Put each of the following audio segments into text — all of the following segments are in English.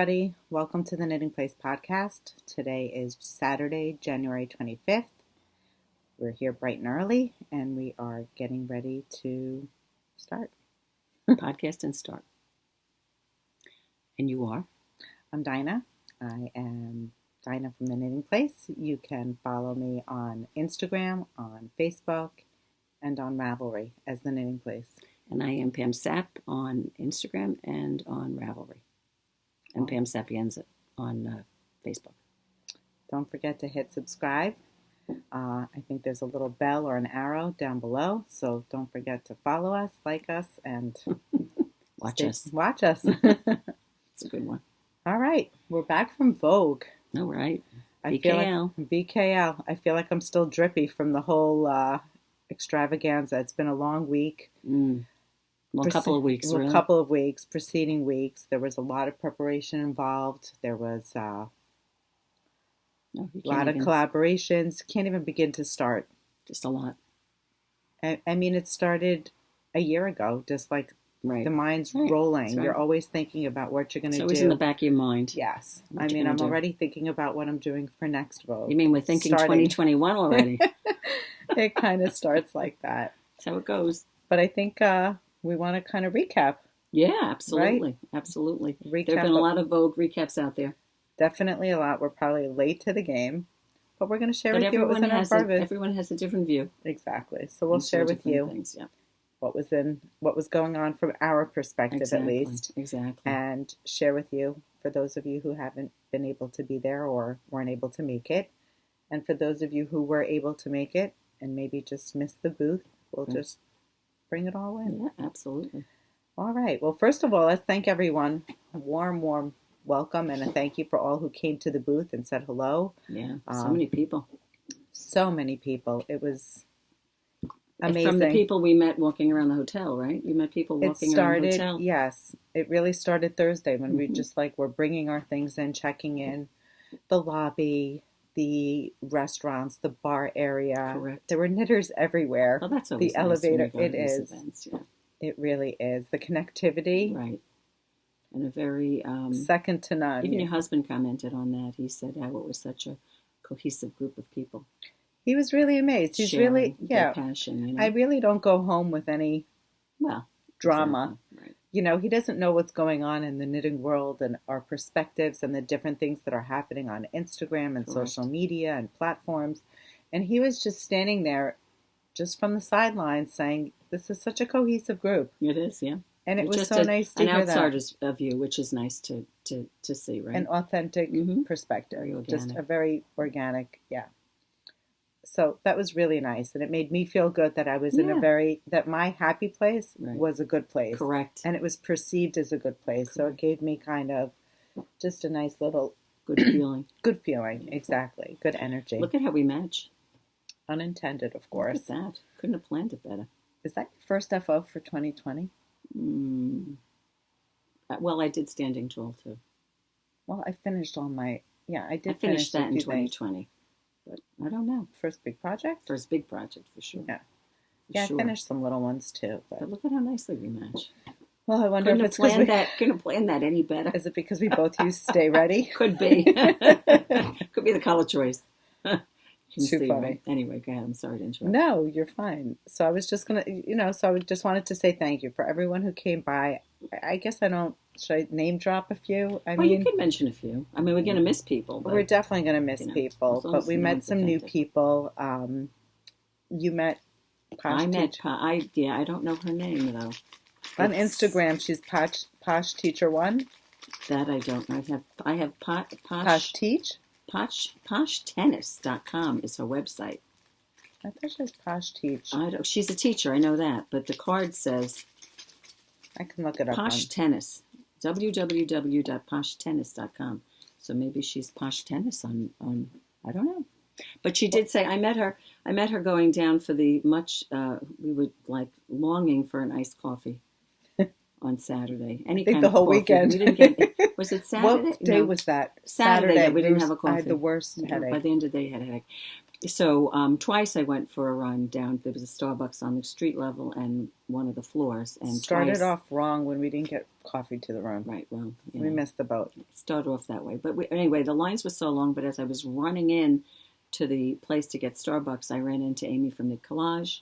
everybody. Welcome to the Knitting Place podcast. Today is Saturday, January 25th. We're here bright and early, and we are getting ready to start. Podcast and start. And you are? I'm Dinah. I am Dinah from the Knitting Place. You can follow me on Instagram, on Facebook, and on Ravelry as the Knitting Place. And I am pamsap on Instagram and on Ravelry. And Pam Sapienza on Facebook. Don't forget to hit subscribe. I think there's a little bell or an arrow down below, so don't forget to follow us, like us, and Watch us. It's a good one. All right, we're back from Vogue. All right. VKL. VKL. I feel like I'm still drippy from the whole extravaganza. It's been a long week. Well, a couple of weeks, really. A couple of weeks, preceding weeks. There was a lot of preparation involved. There was a lot of collaborations. Can't even begin to start. Just a lot. I mean, it started a year ago, just like the mind's rolling. Right. You're always thinking about what you're going to do. It's always in the back of your mind. Yes. I mean, I'm already thinking about what I'm doing for next Vogue. You mean we're thinking 2021 already? It kind of starts like that. That's how it goes. But I think we want to kind of recap. Yeah, absolutely. Right? Absolutely. Recap. There have been a lot of Vogue recaps out there. Definitely a lot. We're probably late to the game. But we're going to share with you what was in our purview. Everyone has a different view. Exactly. So we'll share with you things, yeah. what was going on from our perspective, at least. Exactly. And share with you, for those of you who haven't been able to be there or weren't able to make it. And for those of you who were able to make it and maybe just missed the booth, we'll just bring it all in. Yeah, absolutely. All right. Well, first of all, let's thank everyone. A warm welcome and a thank you for all who came to the booth and said hello. Yeah, so many people. So many people. It was amazing. From the people we met walking around the hotel, right? You met people walking around the hotel. Yes. It really started Thursday when we just were bringing our things in, checking in the lobby, the restaurants, the bar area. Correct. There were knitters everywhere. Oh, that's always the elevator. It is. Events, yeah. It really is. The connectivity. Right. And a very... second to none. Even your husband commented on that. He said how it was such a cohesive group of people. He was really amazed. He's really... Yeah. Passion, you know? I really don't go home with any drama. Exactly. Right. You know, he doesn't know what's going on in the knitting world and our perspectives and the different things that are happening on Instagram and social media and platforms. And he was just standing there just from the sidelines saying, this is such a cohesive group. It is, yeah. And it was so nice to hear that. An outsider's view, which is nice to see, right? An authentic perspective. Very just a very organic, So that was really nice. And it made me feel good that I was in that my happy place was a good place. Correct. And it was perceived as a good place. Correct. So it gave me kind of just a nice little... Good feeling. Good feeling, exactly. Good energy. Look at how we match. Unintended, of course. Look at that. Couldn't have planned it better. Is that your first FO for 2020? Well, I did standing tall, too. Well, I finished all my... Yeah, I did finish that in 2020. But I don't know. First big project? First big project, for sure. Yeah. I finished some little ones, too. But look at how nicely we match. Well, I wonder if it's because couldn't have planned that any better. Is it because we both use Stay Ready? Could be. Could be the color choice. Too funny. Right? Anyway, go ahead. I'm sorry to interrupt. No, you're fine. So I was just going to, so I just wanted to say thank you for everyone who came by. I guess should I name drop a few? I mean, you could mention a few. I mean, we're going to miss people. But, we're definitely going to miss people. But we met some new people. You met Posh I don't know her name, though. On Instagram, she's Posh Teacher 1. That I don't know. I have Posh Teach? PoshTennis.com is her website. I thought she was Posh Teach. She's a teacher, I know that. But the card says... I can look it up. Posh Tennis. www.poshtennis.com. So maybe she's Posh Tennis on I don't know. But she did say, I met her going down for the we were longing for an iced coffee on Saturday. I think the whole weekend. We didn't get. Was it Saturday? What day was that? Saturday. Yeah, we didn't have a coffee. I had the worst headache. By the end of the day, I had a headache. So twice I went for a run down. There was a Starbucks on the street level and one of the floors. And started off wrong when we didn't get coffee to the room. Right. Well, we missed the boat. Started off that way, but anyway, the lines were so long. But as I was running in to the place to get Starbucks, I ran into Amy from Knit Collage,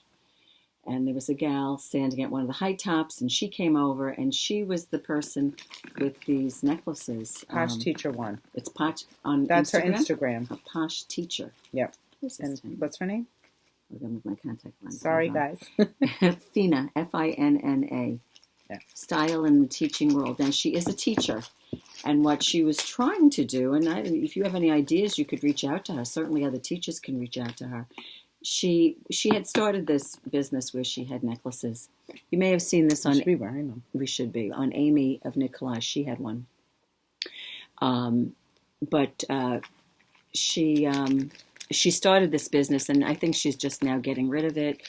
and there was a gal standing at one of the high tops, and she came over, and she was the person with these necklaces. Posh Teacher One. It's Posh on That's Instagram? Her Instagram. A Posh Teacher. Yep. And what's her name? I'll go with my contact lens. Sorry, guys. Fina, Finna. Yeah. Style in the teaching world. And she is a teacher. And what she was trying to do, and if you have any ideas, you could reach out to her. Certainly other teachers can reach out to her. She had started this business where she had necklaces. You may have seen this on... We should be wearing them. We should be. On Amy of Knit Collage, she had one. But she started this business, and I think she's just now getting rid of it.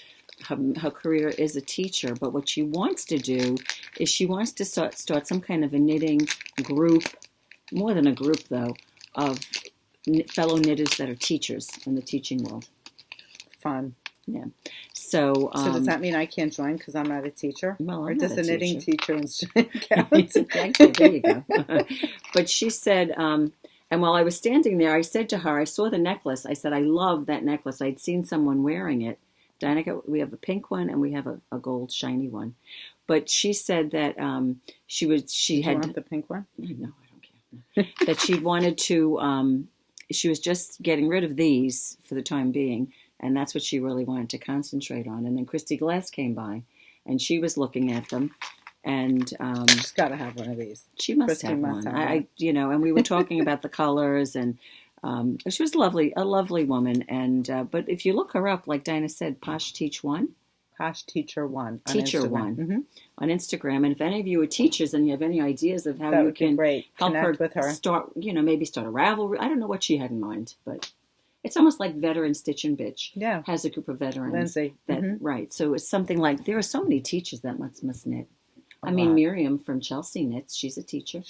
Her career is a teacher, but what she wants to do is she wants to start some kind of a knitting group, more than a group though, of fellow knitters that are teachers in the teaching world. Fun. Yeah. So does that mean I can't join because I'm not a teacher? Well, or does a knitting teacher count? Actually, there you go. But she said, and while I was standing there, I said to her, I saw the necklace. I said, I love that necklace. I'd seen someone wearing it. Danica, we have a pink one and we have a gold shiny one. But she said that she had. You want the pink one? No, I don't care. That she wanted to. She was just getting rid of these for the time being, and that's what she really wanted to concentrate on. And then Christy Glass came by, and she was looking at them, and she's got to have one of these. She must have one. And we were talking about the colors, and she was a lovely woman. And but if you look her up, like Dinah said, Posh Teacher One on Instagram. On Instagram. And if any of you are teachers and you have any ideas of how you can help her, with her, maybe start a Ravelry. I don't know what she had in mind, but it's almost like Veteran Stitch and Bitch. Yeah, has a group of veterans. Lindsay. Right. So it's something like there are so many teachers that must knit. Miriam from Chelsea knits. She's a teacher.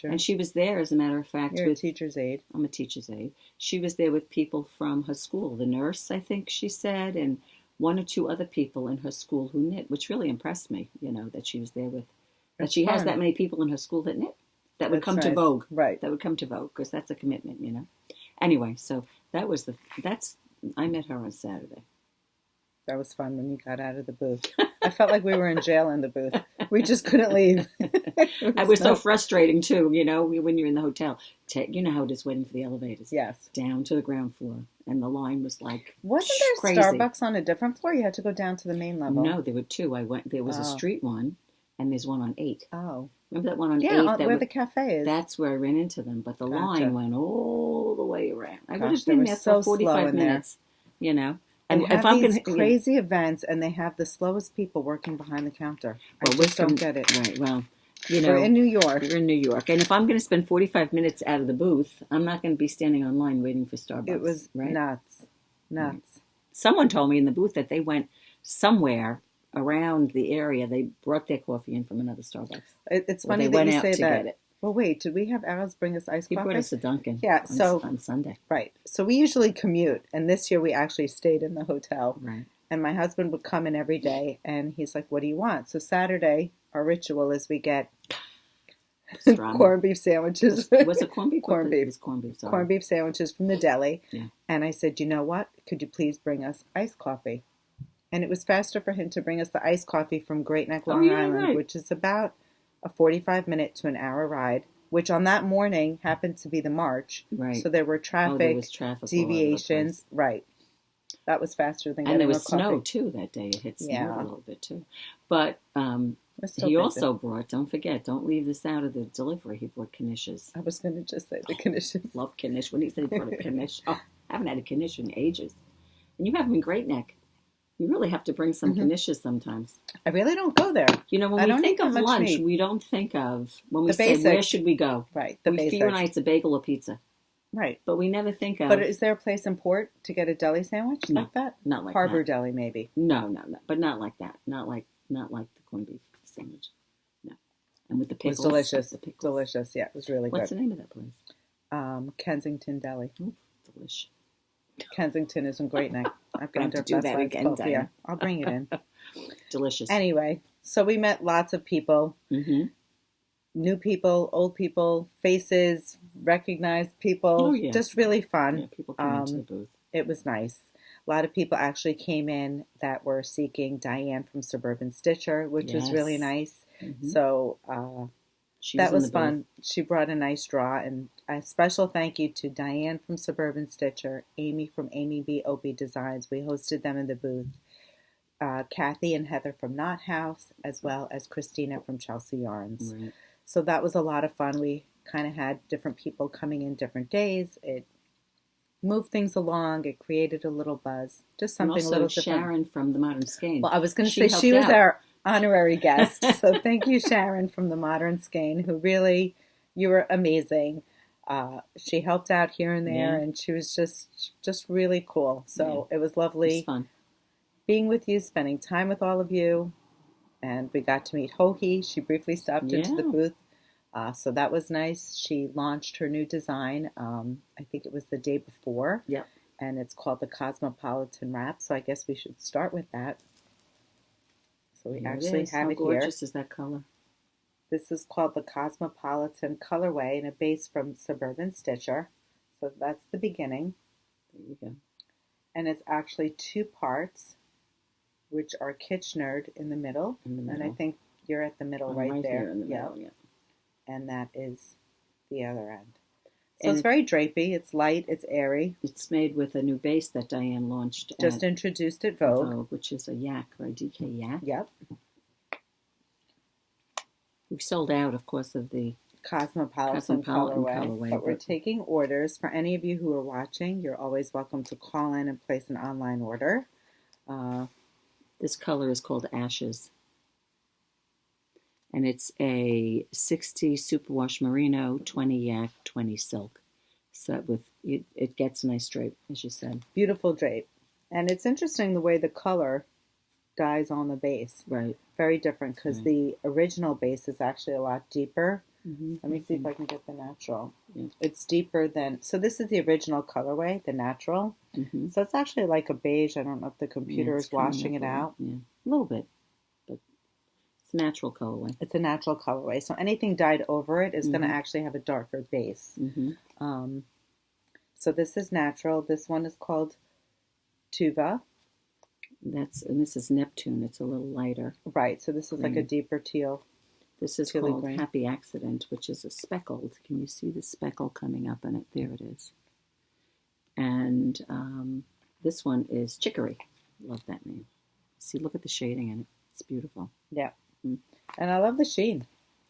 And she was there, as a matter of fact. You're a teacher's aide. I'm a teacher's aide. She was there with people from her school. The nurse, I think she said, and one or two other people in her school who knit, which really impressed me, that she was there with. That she has that many people in her school that knit. That would come to Vogue. Right. That would come to Vogue, because that's a commitment, Anyway, so I met her on Saturday. That was fun when you got out of the booth. I felt like we were in jail in the booth. We just couldn't leave. It was so frustrating, too, when you're in the hotel. You know how it is waiting for the elevators. Yes. Down to the ground floor. And the line was like Wasn't there crazy. Starbucks on a different floor? You had to go down to the main level. No, there were two. There was a street one, and there's one on 8. Oh. Remember that one on 8? Yeah, where the cafe is. That's where I ran into them. But the line went all the way around. I would have they been were there so for 45 minutes, And if I'm these crazy events, and they have the slowest people working behind the counter. I just don't get it. Right, well, we're in New York. You're in New York. And if I'm going to spend 45 minutes out of the booth, I'm not going to be standing online waiting for Starbucks. It was nuts. Right. Someone told me in the booth that they went somewhere around the area. They brought their coffee in from another Starbucks. It's funny that you say that. Get it. Well, wait, did we have Alice bring us iced coffee? He brought us a Dunkin'. Yeah, on Sunday. Right. So we usually commute, and this year we actually stayed in the hotel. Right. And my husband would come in every day, and he's like, what do you want? So Saturday, our ritual is we get corned beef sandwiches. Was it corned beef? Corned beef. It was corned beef, sorry. Corned beef sandwiches from the deli. Yeah. And I said, you know what? Could you please bring us iced coffee? And it was faster for him to bring us the iced coffee from Great Neck, Long Island, which is about a 45-minute to an hour ride, which on that morning happened to be the march. Right. So there were traffic deviations. Right. That was faster than getting a coffee. And there was snow, too, that day. It hit snow a little bit, too. But he also brought, don't forget, don't leave this out of the delivery, he brought knishes. I was going to just say the knishes. Love knish. When he said he brought a knish, I haven't had a knish in ages. And you have them in Great Neck. You really have to bring some knishes sometimes. I really don't go there. When we think of lunch, we don't think of, when we say, where should we go? Right, you and I, it's a bagel or pizza. Right. But we never think of... But is there a place in Port to get a deli sandwich like that? Not like Harbor that. Deli, maybe. No. But not like that. Not like the corned beef sandwich. No. And with the It was pickles. delicious. The pickles. Delicious. Yeah, it was really What's good. the name of that place? Kensington Deli. Ooh, delish. Kensington isn't great neck. I've Gonna gone have to to do that Best again, Buy. Yeah, Diana. I'll bring it in. Delicious. Anyway, so we met lots of people. Mm-hmm. New people, old people, faces, recognized people. Oh, yeah. Just really fun. Yeah, people come into the booth. It was nice. A lot of people actually came in that were seeking Diane from Suburban Stitcher, which was really nice. Mm-hmm. So that was fun. She brought a nice draw. And a special thank you to Diane from Suburban Stitcher, Amy from Amy B. Opie Designs. We hosted them in the booth. Kathy and Heather from Knot House, as well as Christina from Chelsea Yarns. Right. So that was a lot of fun. We kind of had different people coming in different days. It moved things along. It created a little buzz. Just something a little different. Sharon from the Modern Skein. Well, I was going to say she was our honorary guest. So thank you, Sharon from the Modern Skein, who really, you were amazing. She helped out here and there, and she was just really cool. So it was lovely. It was fun. Being with you, spending time with all of you. And we got to meet Hohi. She briefly stopped into the booth. So that was nice. She launched her new design. I think it was the day before. Yep. And it's called the Cosmopolitan Wrap. So I guess we should start with that. So we actually have it here. How gorgeous is that color? This is called the Cosmopolitan Colorway and a base from Suburban Stitcher. So that's the beginning. There you go. And it's actually 2 parts, which are Kitchenered in the middle. And I think you're at the middle right there. Here in the middle, yeah. And that is the other end. So it's very drapey. It's light. It's airy. It's made with a new base that Diane launched. Just introduced at Vogue. Which is a yak, right? DK yak. Yep. We've sold out, of course, of the Cosmopolitan colorway. But we're taking orders. For any of you who are watching, you're always welcome to call in and place an online order. This color is called Ashes. And it's a 60 superwash merino, 20 yak, 20 silk. So it gets a nice drape, as you said. Beautiful drape. And it's interesting the way the color dyes on the base. Right. Very different because the original base is actually a lot deeper. Mm-hmm. Let me see if I can get the natural. Yeah. It's deeper than... So this is the original colorway, the natural. Mm-hmm. So it's actually like a beige. I don't know if the computer is washing it out. Yeah, a little bit. But it's a natural colorway. It's a natural colorway. So anything dyed over it is going to actually have a darker base. Mm-hmm. So this is natural. This one is called Tuva. And this is Neptune. It's a little lighter. Right. So this is like a deeper teal. This is called Happy Accident, which is a speckled. Can you see the speckle coming up in it? There it is. And this one is Chicory. Love that name. See, look at the shading in it. It's beautiful. Yeah. Mm. And I love the sheen.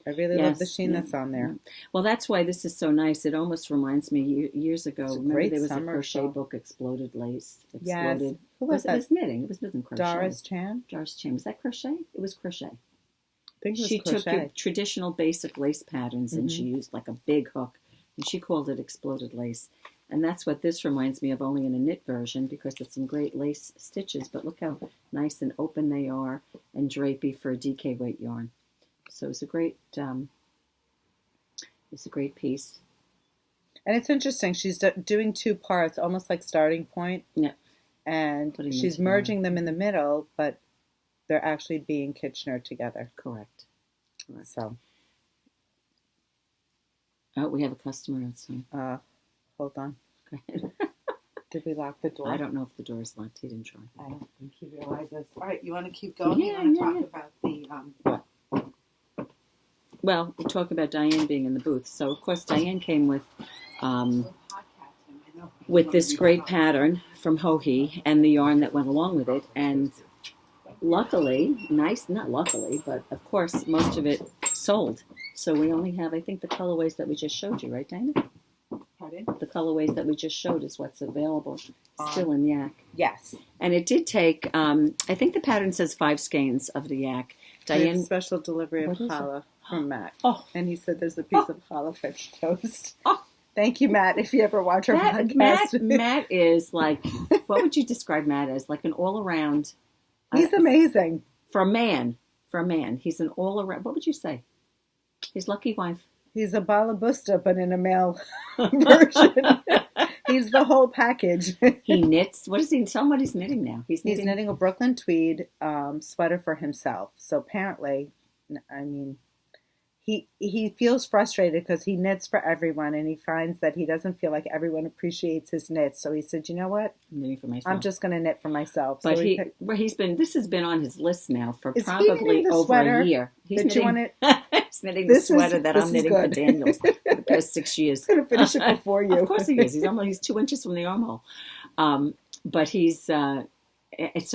I really love the sheen that's on there. Yeah. Well, that's why this is so nice. It almost reminds me, years ago, remember there was a crochet book, Exploded Lace. Exploded. Yes. Who was that? It was knitting. It was knitting crochet. Doris Chan? Doris Chan. Was that crochet? It was crochet. I think it was she crochet. took traditional basic lace patterns and she used like a big hook. And she called it Exploded Lace. And that's what this reminds me of, only in a knit version, because it's some great lace stitches. But look how nice and open they are and drapey for a DK weight yarn. So it's a great piece. And it's interesting. She's doing 2 parts, almost like starting point. Yeah. And she's merging them in the middle, but they're actually being Kitchener together. Correct. So. Oh, we have a customer outside. Hold on. Okay. Did we lock the door? I don't know if the door is locked. He didn't try. I don't think he realizes. All right, you want to keep going? Yeah, you want to talk about the... Well, we talk about Diane being in the booth. So, of course, Diane came with this great pattern from Hohi and the yarn that went along with it. And luckily, not luckily, but of course, most of it sold. So we only have, I think, the colorways that we just showed you, right, Diana? Pardon? The colorways that we just showed is what's available still in yak. Yes. And it did take, I think the pattern says 5 skeins of the yak. Diane, special delivery of challah from Matt. Oh. And he said there's a piece of challah French toast. Oh. Thank you, Matt, if you ever watch our podcast. Matt is like, what would you describe Matt as? Like an all-around... He's amazing. For a man, he's an all-around... What would you say? His lucky wife. He's a balabusta, but in a male version. He's the whole package. He knits. What is he? Tell him what he's knitting now. He's knitting a Brooklyn tweed sweater for himself. So apparently, I mean, he feels frustrated because he knits for everyone, and he finds that he doesn't feel like everyone appreciates his knits. So he said, "You know what? I'm knitting for myself. I'm just going to knit for myself." But so this has been on his list now for probably over a year. He's knitting. He's knitting the sweater that I'm knitting for Daniels for the past 6 years. He's going to finish it before you. Of course he is. He's 2 inches from the armhole. But he's so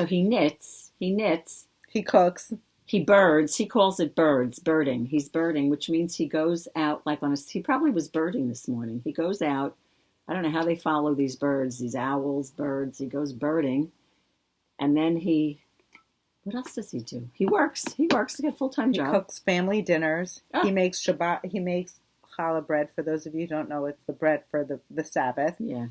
he knits. He cooks. He birds. He calls it birding. He's birding, which means he goes out he probably was birding this morning. He goes out. I don't know how they follow these birds, these owls, birds. He goes birding. And then what else does he do? He works. He get a full-time job. He cooks family dinners. Oh. He makes challah bread. For those of you who don't know, it's the bread for the Sabbath. Yeah.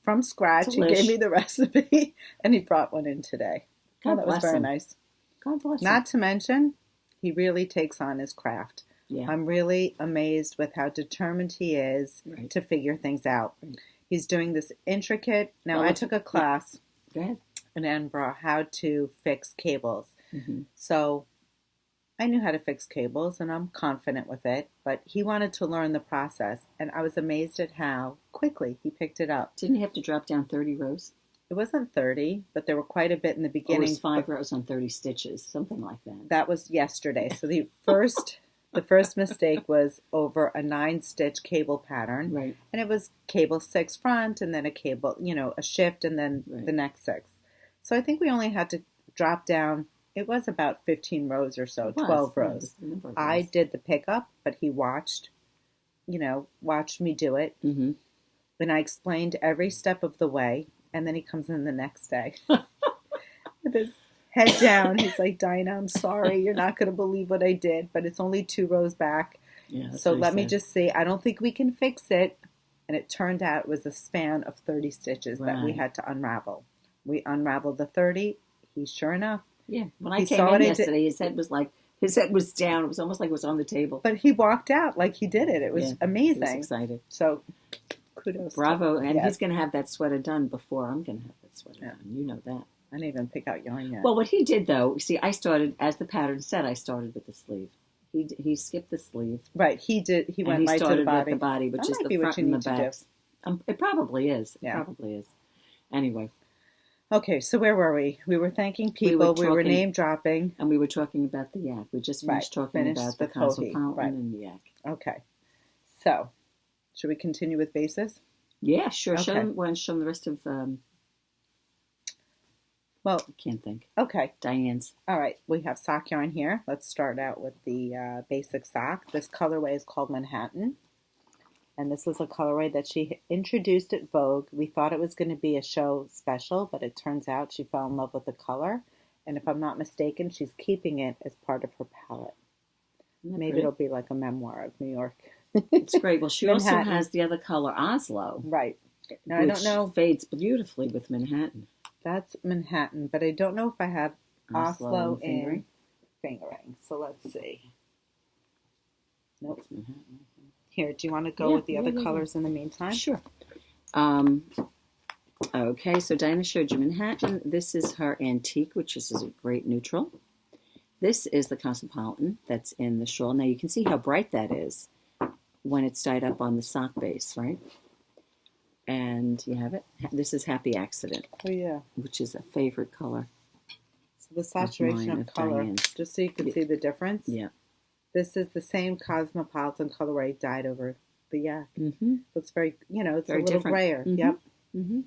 From scratch. He gave me the recipe, and he brought one in today. That was very nice. God bless him. Not to mention, he really takes on his craft. Yeah. I'm really amazed with how determined he is to figure things out. Right. He's doing this intricate. Now, I took a class in Edinburgh how to fix cables. Mm-hmm. So I knew how to fix cables, and I'm confident with it. But he wanted to learn the process, and I was amazed at how quickly he picked it up. Didn't he have to drop down 30 rows? It wasn't 30, but there were quite a bit in the beginning. It was 5 rows on 30 stitches, something like that. That was yesterday. So the first mistake was over a 9-stitch cable pattern. Right. And it was cable 6 front, and then a cable, a shift, and then the next 6. So I think we only had to drop down, it was about 15 rows or so, 12 rows. I did the pickup, but he watched me do it. Mm-hmm. And I explained every step of the way. And then he comes in the next day with his head down. He's like, Dinah, I'm sorry. You're not going to believe what I did, but it's only 2 rows back. Yeah, so let me just see. I don't think we can fix it. And it turned out it was a span of 30 stitches that we had to unravel. We unraveled the 30. He, sure enough. Yeah. When I came in yesterday, his head was down. It was almost like it was on the table. But he walked out like he did it. It was amazing. He was excited. So kudos. Bravo. And he's going to have that sweater done before I'm going to have that sweater done. You know that. I didn't even pick out yarn yet. Well, what he did, though, see, I started, as the pattern said, I started with the sleeve. He skipped the sleeve. Right. He did. He went right to the body. He started with the body, which is the front and the back. It probably is. Yeah. It probably is. Anyway. Okay, so where were we? We were thanking people. We were name dropping. And we were talking about the yak. We just finished talking about the Cosmopolitan and the yak. Okay. So, should we continue with bases? Yeah, sure. Okay. Show them the rest of... Well, I can't think. Okay. Diane's. All right. We have sock yarn here. Let's start out with the basic sock. This colorway is called Manhattan. And this is a colorway that she introduced at Vogue. We thought it was going to be a show special, but it turns out she fell in love with the color. And if I'm not mistaken, she's keeping it as part of her palette. Maybe it'll be like a memoir of New York. It's great. Well, she also has the other color, Oslo. Right. Now, I don't know. Fades beautifully with Manhattan. That's Manhattan, but I don't know if I have Oslo in fingering. So let's see. Nope. Here, do you want to go with the other colors in the meantime? Sure. Okay, so Dinah showed you Manhattan. This is her antique, which is a great neutral. This is the Cosmopolitan that's in the shawl. Now, you can see how bright that is when it's tied up on the sock base, right? And you have it. This is Happy Accident. Oh, yeah. Which is a favorite color. So the saturation of color, just so you can see the difference. Yeah. This is the same Cosmopolitan colorway dyed over the yak. Mm-hmm. Looks very, it's very a little grayer. Mm-hmm. Yep. Mm-hmm.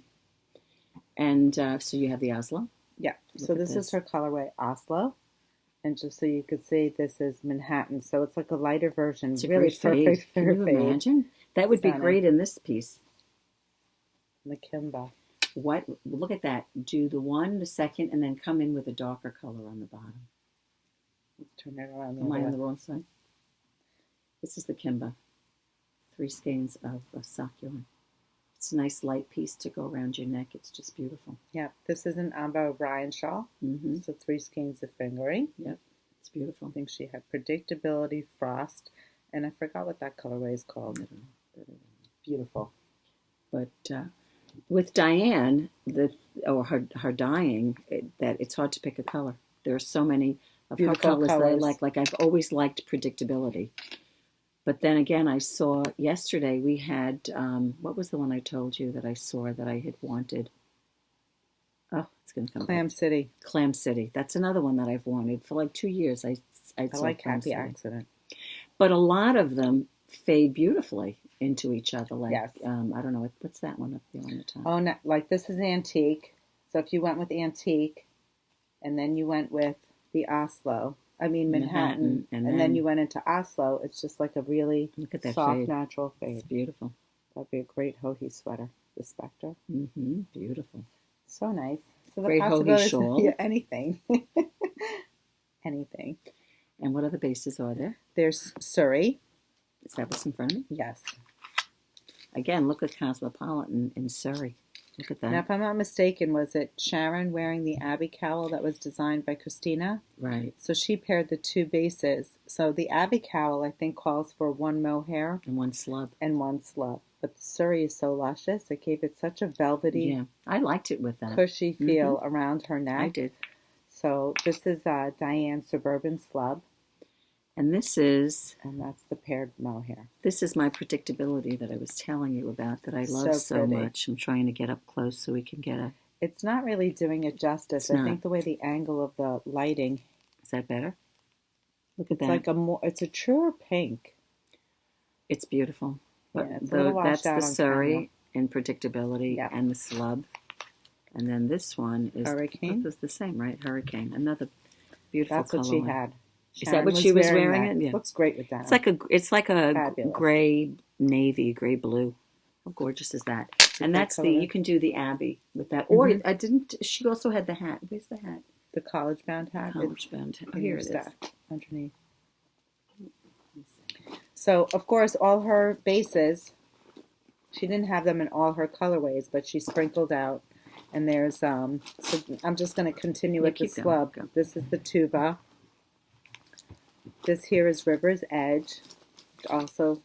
And so you have the Oslo. Yeah. So this is her colorway Oslo. And just so you could see, this is Manhattan. So it's like a lighter version. It's really perfect for her fade. Can you imagine? That would be great in this piece. The Kimba. What? Look at that. Do the one, the second, and then come in with a darker color on the bottom. Let's turn it around. Am I on the wrong side? This is the Kimba. 3 skeins of sock yarn. It's a nice light piece to go around your neck. It's just beautiful. Yeah. This is an Ambah O'Brien shawl. Mm-hmm. So 3 skeins of fingering. Yep. It's beautiful. I think she had predictability, frost. And I forgot what that colorway is called. Beautiful. But with Diane, her dyeing, that it's hard to pick a color. There are so many of her colors that I like. Like, I've always liked predictability. But then again, I saw yesterday we had, what was the one I told you that I saw that I had wanted? Oh, it's going to come Clam back. City. Clam City. That's another one that I've wanted for like 2 years. I like Happy Accident. But a lot of them fade beautifully into each other. Like, yes. I don't know, what's that one up there on the top? Oh, no, like this is Antique. So if you went with Antique, and then you went with the Manhattan, and then you went into Oslo, it's just like a really soft, natural fade. It's beautiful. That'd be a great Hohi sweater, the Spectre. Mm-hmm. Beautiful. So nice. So the great Hohi shawl. Yeah, anything. Anything. And what other bases are there? There's Surrey. Is that what's in front of me? Yes. Again, look at Cosmopolitan in Surrey. Look at that. Now, if I'm not mistaken, was it Sharon wearing the Abbey cowl that was designed by Christina? Right. So she paired the two bases. So the Abbey cowl, I think, calls for one mohair. And one slub. But the Surrey is so luscious. It gave it such a velvety, yeah, I liked it with that cushy feel around her neck. I did. So this is Diane's Suburban Slub. And this is... And that's the paired mohair. This is my predictability that I was telling you about that I love so much. I'm trying to get up close so we can get a... It's not really doing it justice. I think the way the angle of the lighting... Is that better? Look at that. Like it's a truer pink. It's beautiful. But yeah, it's that's the Surrey in predictability and the slub. And then this one is... Hurricane? It's the same, right? Hurricane. Another beautiful That's what she had. Is that what she was wearing? It? Yeah. Looks great with that. It's like a gray navy, gray blue. How gorgeous is that? And that's you can do the Abbey with that. Or she also had the hat. Where's the hat? The college bound hat. College bound hat. Oh, here it is. Underneath. So, of course, all her bases, she didn't have them in all her colorways, but she sprinkled out. And there's, so I'm just going to continue with the slub. Go. This is the tuba. This here is River's Edge. It also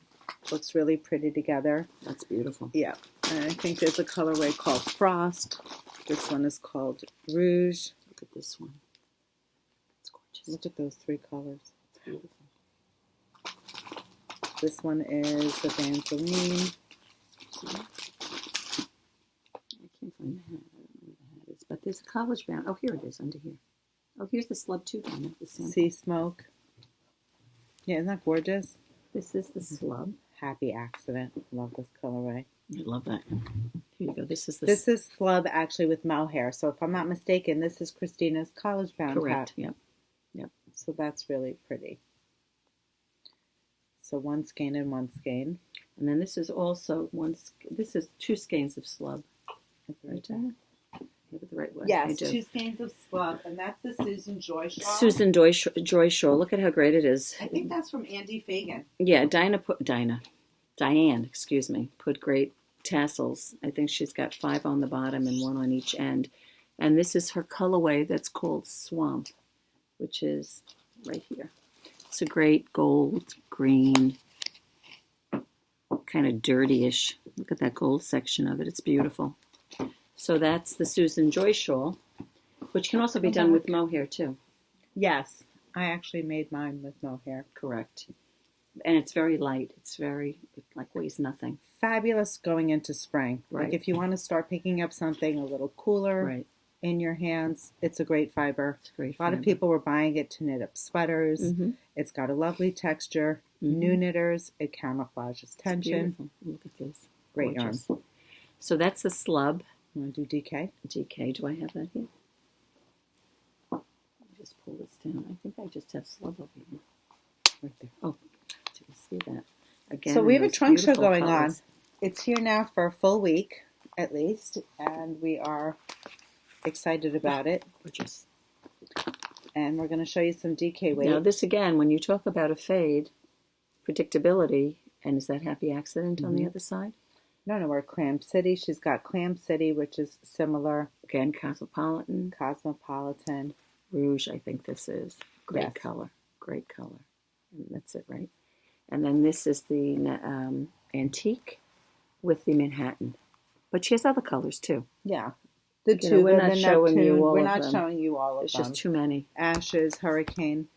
looks really pretty together. That's beautiful. Yeah. And I think there's a colorway called Frost. This one is called Rouge. Look at this one. It's gorgeous. Look at those three colors. It's beautiful. This one is Evangeline. I can't find the hat. I don't know where the hat is. But there's a college bound. Oh, here it is under here. Oh, here's the slub too, Donna. Sea Smoke. Yeah, isn't that gorgeous? This is the slub. Happy Accident. Love this colorway. I love that. Here you go. This is slub actually with mohair. So if I'm not mistaken, this is Christina's college bound hat. Correct. Yep. So that's really pretty. So one skein and one skein. And then this is also this is 2 skeins of slub. Right, Donna? Have it the right way. Yes, 2 skeins of slub, and that's the Susan Joy shawl. Susan Joy shawl. Look at how great it is. I think that's from Andee Fagan. Yeah, Diane, excuse me, put great tassels. I think she's got 5 on the bottom and 1 on each end. And this is her colorway that's called Swamp, which is right here. It's a great gold, green, kind of dirty-ish. Look at that gold section of it. It's beautiful. So that's the Susan Joy shawl, which can also be done with mohair too. Yes, I actually made mine with mohair. Correct. And it's very light. It weighs nothing. Fabulous going into spring. Right. Like if you want to start picking up something a little cooler in your hands, it's a great fiber. It's great. A lot of people were buying it to knit up sweaters. Mm-hmm. It's got a lovely texture. Mm-hmm. New knitters, it camouflages tension. Beautiful. Look at this. Great yarn. So that's the slub. You want to do DK? DK. Do I have that here? Let me just pull this down. I think I just have slub over here. Right there. Oh, do you see that? Again, so we have a trunk show going on. It's here now for a full week, at least, and we are excited about it. Gorgeous. And we're going to show you some DK weight. Now this again, when you talk about a fade, predictability, and is that Happy Accident on the other side? No, we're Clam City. She's got Clam City, which is similar. Again, Cosmopolitan. Rouge, I think this is. Great color. Great color. And that's it, right? And then this is the antique with the Manhattan. But she has other colors too. Yeah. The two, we're not showing you all we're of not them. showing you all of There's them. just too many. Ashes, Hurricane.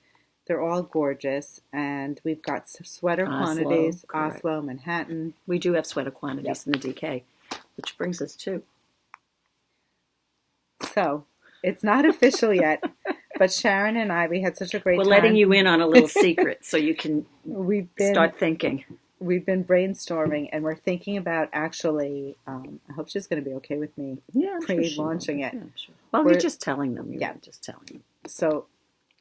They're all gorgeous. And we've got sweater Oslo, quantities. correct. Oslo, Manhattan. We do have sweater quantities in the DK, which brings us to. So, it's not official yet, but Sharon and I, we had such a great time. We're letting you in on a little secret so you can start thinking. We've been brainstorming, and we're thinking about actually, I hope she's going to be okay with me pre-launching it. Yeah, sure. Well, you're just telling them. You're just telling them. So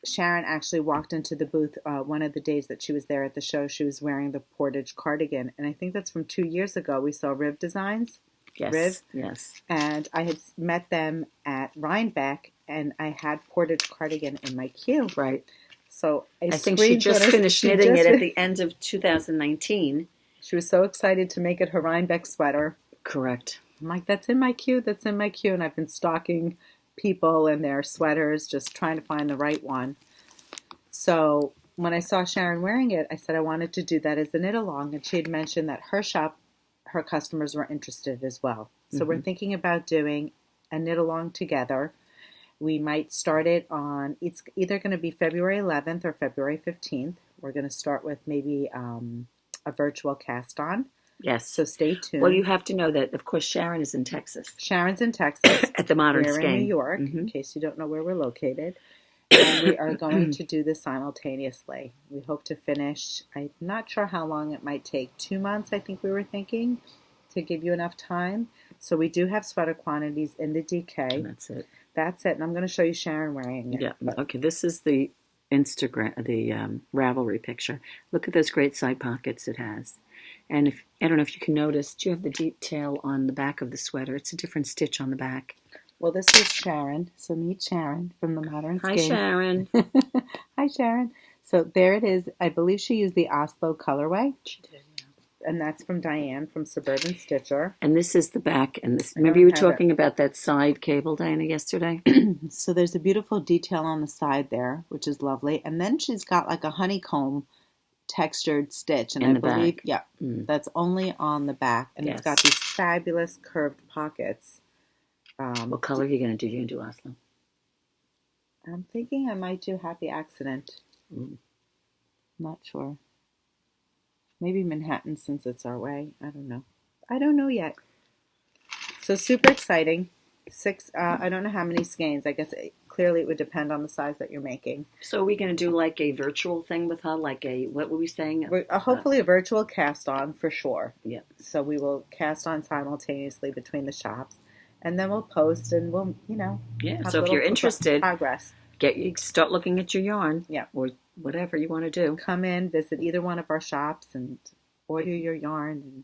Sharon actually walked into the booth one of the days that she was there at the show. She was wearing the Portage cardigan, and I think that's from 2 years ago. We saw Riv Designs. Yes, Riv. yes. And I had met them at Rhinebeck, and I had Portage cardigan in my queue. Right. So I think she just finished knitting it at the end of 2019. She was so excited to make it her Rhinebeck sweater. Correct. I'm like, that's in my queue, that's in my queue. And I've been stalking people and their sweaters, just trying to find the right one. So when I saw Sharon wearing it, I said I wanted to do that as a knit along. And she had mentioned that her shop, her customers were interested as well. So we're thinking about doing a knit along together. We might start it on, it's either going to be February 11th or February 15th. We're going to start with maybe a virtual cast on. Yes. So stay tuned. Well, you have to know that, of course, Sharon is in Texas. Sharon's in Texas. At the Modern We're Skein. in New York, in case you don't know where we're located. And we are going to do this simultaneously. We hope to finish, I'm not sure how long it might take. 2 months, I think we were thinking, to give you enough time. So we do have sweater quantities in the DK. And that's it. That's it. And I'm going to show you Sharon wearing it. Yeah. Okay. This is the Instagram, the Ravelry picture. Look at those great side pockets it has. And if I don't know if you can notice, do you have the detail on the back of the sweater? It's a different stitch on the back. Well, this is Sharon. So meet Sharon from the Modern Skein. Hi, Sharon. Hi, Sharon. So there it is. I believe she used the Oslo colorway. She did, yeah. And that's from Diane from Suburban Stitcher. And this is the back. And this. Remember you were talking about that side cable, Diana, yesterday? So there's a beautiful detail on the side there, which is lovely. And then she's got like a honeycomb textured stitch. And in I the believe, back. that's only on the back. And it's got these fabulous curved pockets. What color are you going to do? You're going to do Oslo? I'm thinking I might do Happy Accident. Not sure. Maybe Manhattan since it's our way. I don't know. I don't know yet. So super exciting. 6, I don't know how many skeins. I guess clearly it would depend on the size that you're making. So are we going to do like a virtual thing with her? Like a, what were we saying? Hopefully a virtual cast on for sure. Yeah. So we will cast on simultaneously between the shops. And then we'll post and we'll, Yeah, so if you're interested, progress. Start looking at your yarn. Yeah. Or whatever you want to do. Come in, visit either one of our shops and order your yarn and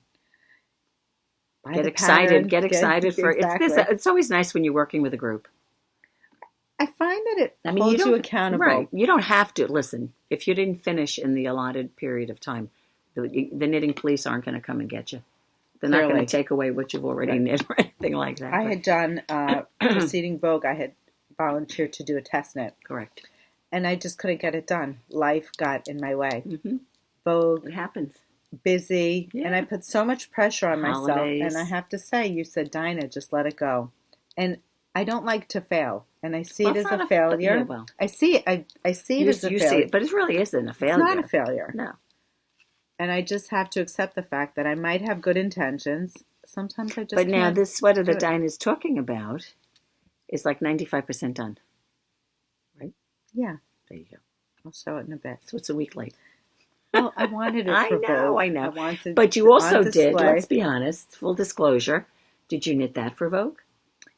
buy Get the excited. pattern. Get excited for exactly. It's always nice when you're working with a group. I find that it holds you accountable. Right. You don't have to. Listen, if you didn't finish in the allotted period of time, the knitting police aren't going to come and get you. They're not going to take away what you've already knit or anything like that. I had done preceding Vogue. I had volunteered to do a test knit. Correct. And I just couldn't get it done. Life got in my way. Vogue. It happens. Busy. Yeah. And I put so much pressure on Holidays. myself. And I have to say, you said, Dinah, just let it go. And I don't like to fail. And I see it as a failure. Yeah, well, I see it. I see it as a failure. See it, but it really isn't a failure. It's not a failure. No. And I just have to accept the fact that I might have good intentions. Sometimes I just But now this sweater that Dinah's talking about is like 95% done. Right? Yeah. There you go. I'll show it in a bit. So it's a week late. Well, I wanted it for Vogue. I know. But you also did, let's be honest, full disclosure, did you knit that for Vogue?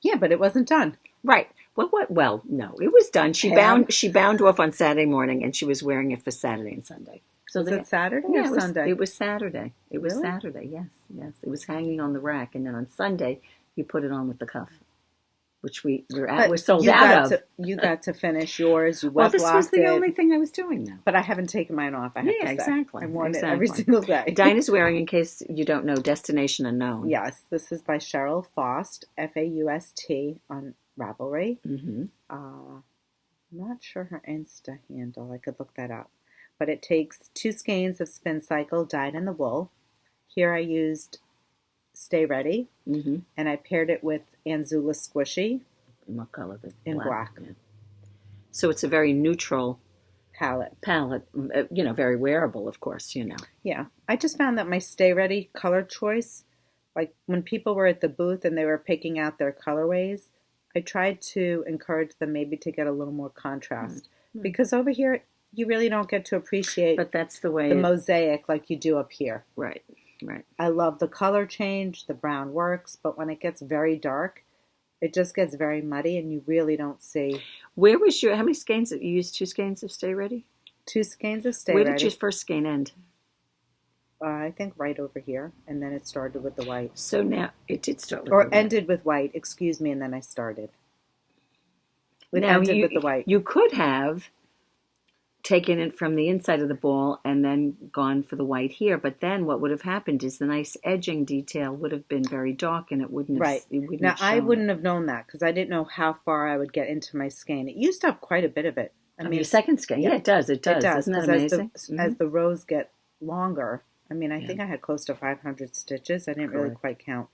Yeah, but it wasn't done. Right. Well, no, it was done. She bound off on Saturday morning, and she was wearing it for Saturday and Sunday. So was it Saturday or Sunday? It was Saturday. It was Saturday, yes. It was hanging on the rack, and then on Sunday, you put it on with the cuff, which we're sold out of. You got to finish yours. You well, this was the only thing I was doing now. But I haven't taken mine off, I have to say. Exactly. I worn it every single day. Dinah's wearing, in case you don't know, Destination Unknown. Yes, this is by Cheryl Faust, Faust, on Ravelry. I'm not sure her Insta handle. I could look that up. but it takes 2 skeins of Spin Cycle dyed in the wool. Here I used Stay Ready, and I paired it with Anzula Squishy. In what color? In black. Yeah. So it's a very neutral palette, very wearable, of course, Yeah. I just found that my Stay Ready color choice, like when people were at the booth and they were picking out their colorways, I tried to encourage them maybe to get a little more contrast. Because over here, you really don't get to appreciate but that's the way the mosaic like you do up here. Right. I love the color change. The brown works, but when it gets very dark, it just gets very muddy, and you really don't see. Where was how many skeins? You used 2 skeins of Stay Ready? 2 skeins of Stay Ready. Where did your first skein end? I think right over here, and then it started with the white. So now it did start with the white. Or ended with white, excuse me, and then I started. It ended with the white. You could have taken it from the inside of the ball and then gone for the white here, but then what would have happened is the nice edging detail would have been very dark, and it wouldn't have. Now I wouldn't have known that because I didn't know how far I would get into my skein. It used up quite a bit of it. I mean, your second skein, yeah, it does. It does. Isn't that amazing? As the rows get longer, I mean, I think I had close to 500 stitches. I didn't really quite count.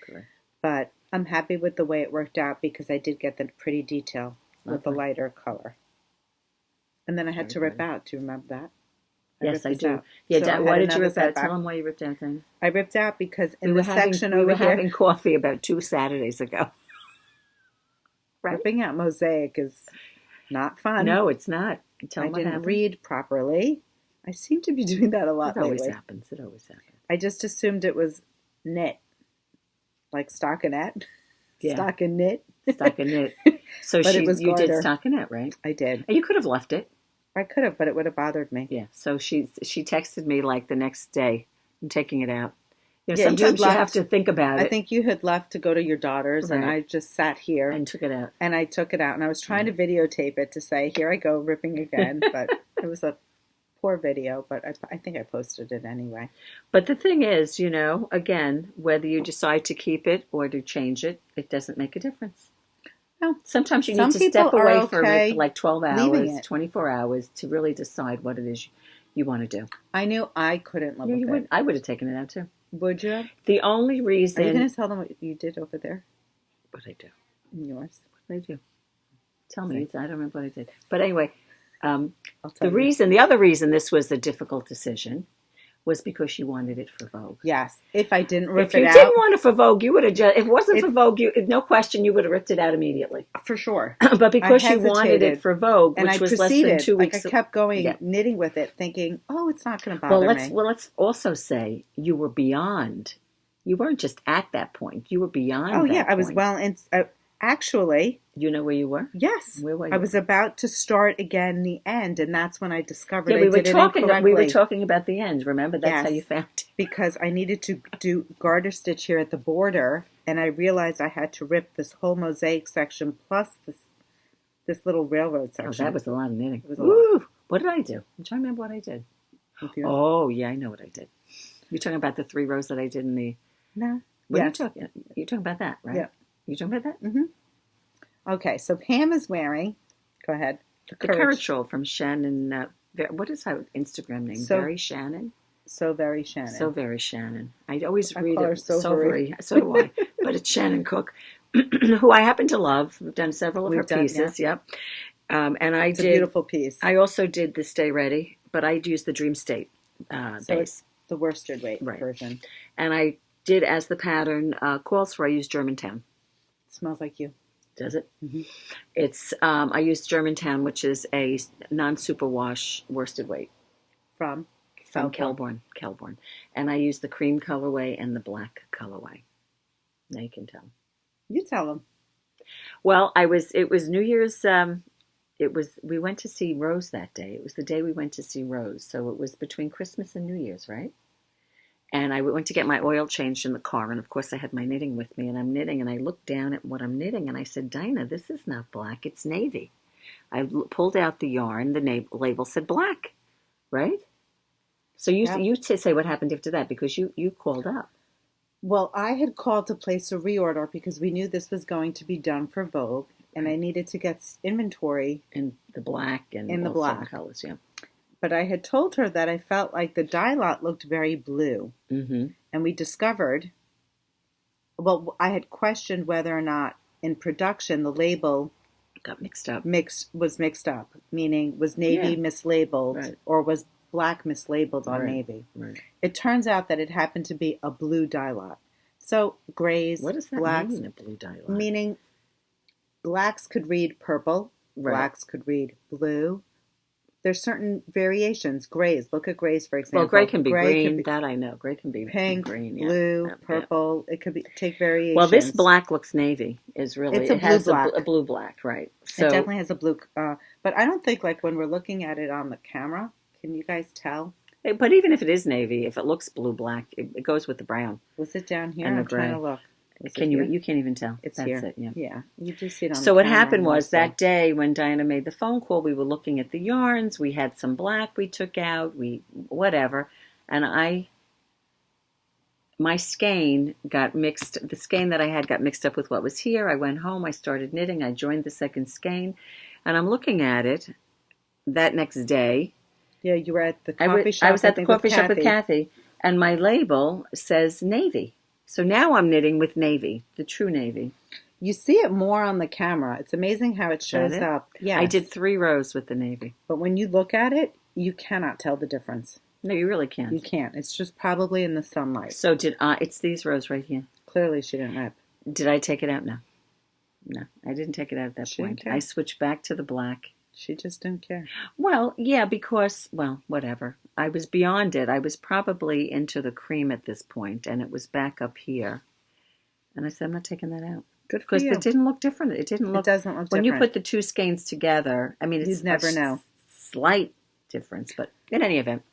Correct. But I'm happy with the way it worked out because I did get the pretty detail with the lighter color. And then I had to rip out. Do you remember that? Yes, I do. Yeah, so why did you rip out? Tell them why you ripped out, then. I ripped out because in the section over here... We were having coffee about 2 Saturdays ago. Right? Ripping out mosaic is not fun. No, it's not. I didn't read properly. I seem to be doing that a lot lately. It always happens. I just assumed it was knit. Like stockinette. Yeah. Stockinette. Stockinette. So you did stockinette, right? I did. And you could have left it. I could have, but it would have bothered me. Yeah. So she texted me like the next day. I'm taking it out. Sometimes you have to think about it. I think you had left to go to your daughter's, and I just sat here and took it out. And I took it out, and I was trying to videotape it to say, "Here I go ripping again," but it was a poor video. But I think I posted it anyway. But the thing is, again, whether you decide to keep it or to change it, it doesn't make a difference. No, sometimes you need to step away for like 12 hours, 24 hours to really decide what it is you want to do. I knew I couldn't live with it. I would have taken it out too. Would you? The only reason... Are you going to tell them what you did over there? What I do. In yours? What I do. Tell me. I don't remember what I did. But anyway, the other reason this was a difficult decision was because you wanted it for Vogue. Yes. If I didn't rip it out... If you didn't want it for Vogue, you would have just... If it wasn't for Vogue, no question, you would have ripped it out immediately. For sure. But because you wanted it for Vogue, which was less than 2 weeks... I kept going, knitting with it, thinking, it's not going to bother me. Well, let's also say you were beyond. You weren't just at that point. You were beyond that point. I was well... Actually... You know where you were? Yes. Where were you? I was about to start again the end, and that's when I discovered we were talking about the end. Remember? That's how you found it. Because I needed to do garter stitch here at the border, and I realized I had to rip this whole mosaic section plus this little railroad section. Oh, that was a lot of knitting. It was a lot. What did I do? I'm trying to remember what I did. Oh, yeah, I know what I did. You're talking about the 3 rows that I did in the... No. You're talking about that, right? Yeah. You're talking about that? Mm-hmm. Okay, so Pam is wearing... Go ahead. The Courage Shawl from Shannon... what is her Instagram name? Very Shannon? So Very Shannon. So Very Shannon. I always read it. So very. So do I. But it's Shannon Cook, who I happen to love. We've done several of her pieces. Yep. And it's a beautiful piece. I also did the Stay Ready, but I used the Dream State so it's the worsted weight version. And I did, as the pattern calls for, I used Germantown. It smells like you. Does it? Mm-hmm. It's I used Germantown, which is a non-superwash worsted weight from Kelbourne. And I used the cream colorway and the black colorway. Now you can tell. You tell them. Well, it was New Year's. We went to see Rose that day. It was the day we went to see Rose, so it was between Christmas and New Year's, right? And I went to get my oil changed in the car, and of course I had my knitting with me, and I'm knitting, and I looked down at what I'm knitting, and I said, Dinah, this is not black, it's navy. I pulled out the yarn, the label said black, right? So you say what happened after that, because you called up. Well, I had called to place a reorder because we knew this was going to be done for Vogue, and I needed to get inventory. In the black and in the black colors, yeah. But I had told her that I felt like the dye lot looked very blue. Mm-hmm. And we discovered, well, I had questioned whether or not in production the label Got mixed up. Was mixed up, meaning was navy mislabeled or was black mislabeled on navy. Right. It turns out that it happened to be a blue dye lot. So grays, what does that blacks, mean, a blue dye lot? Meaning blacks could read purple, blacks could read blue. There's certain variations. Grays. Look at grays, for example. Well, gray can be green. That I know. Gray can be pink, green, blue, purple. It could be take variations. Well, this black looks navy. It's a blue black. A blue black, right? So it definitely has a blue. But I don't think like when we're looking at it on the camera, can you guys tell? But even if it is navy, if it looks blue black, it goes with the brown. Was it down here? I'm trying to look. You can't even tell. It's That's here. It, yeah. Yeah, you do see it on So the what camera happened was that day when Diana made the phone call, we were looking at the yarns. We had some black we took out, whatever, and my skein got mixed. The skein that I had got mixed up with what was here. I went home. I started knitting. I joined the second skein, and I'm looking at it that next day. Yeah, you were at the coffee shop. I was at the coffee shop with Kathy, and my label says navy. So now I'm knitting with navy, the true navy. You see it more on the camera. It's amazing how it shows up. Yeah, I did 3 rows with the navy. But when you look at it, you cannot tell the difference. No, you really can't. You can't. It's just probably in the sunlight. So it's these rows right here. Clearly she didn't rip. Did I take it out? No. No, I didn't take it out at that point. I switched back to the black. She just didn't care. Well, yeah, because, whatever. I was beyond it. I was probably into the cream at this point, and it was back up here. And I said, I'm not taking that out. Good for you. Because it didn't look different. It doesn't look different. When you put the 2 skeins together, I mean, it's never know. Slight difference. But in any event,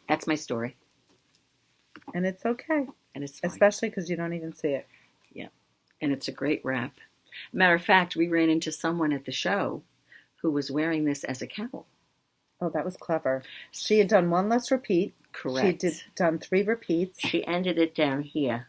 that's my story. And it's okay. And it's fine. Especially because you don't even see it. Yeah. And it's a great wrap. Matter of fact, we ran into someone at the show who was wearing this as a cowl. Oh, that was clever. She had done 1 less repeat. Correct. She done 3 repeats. She ended it down here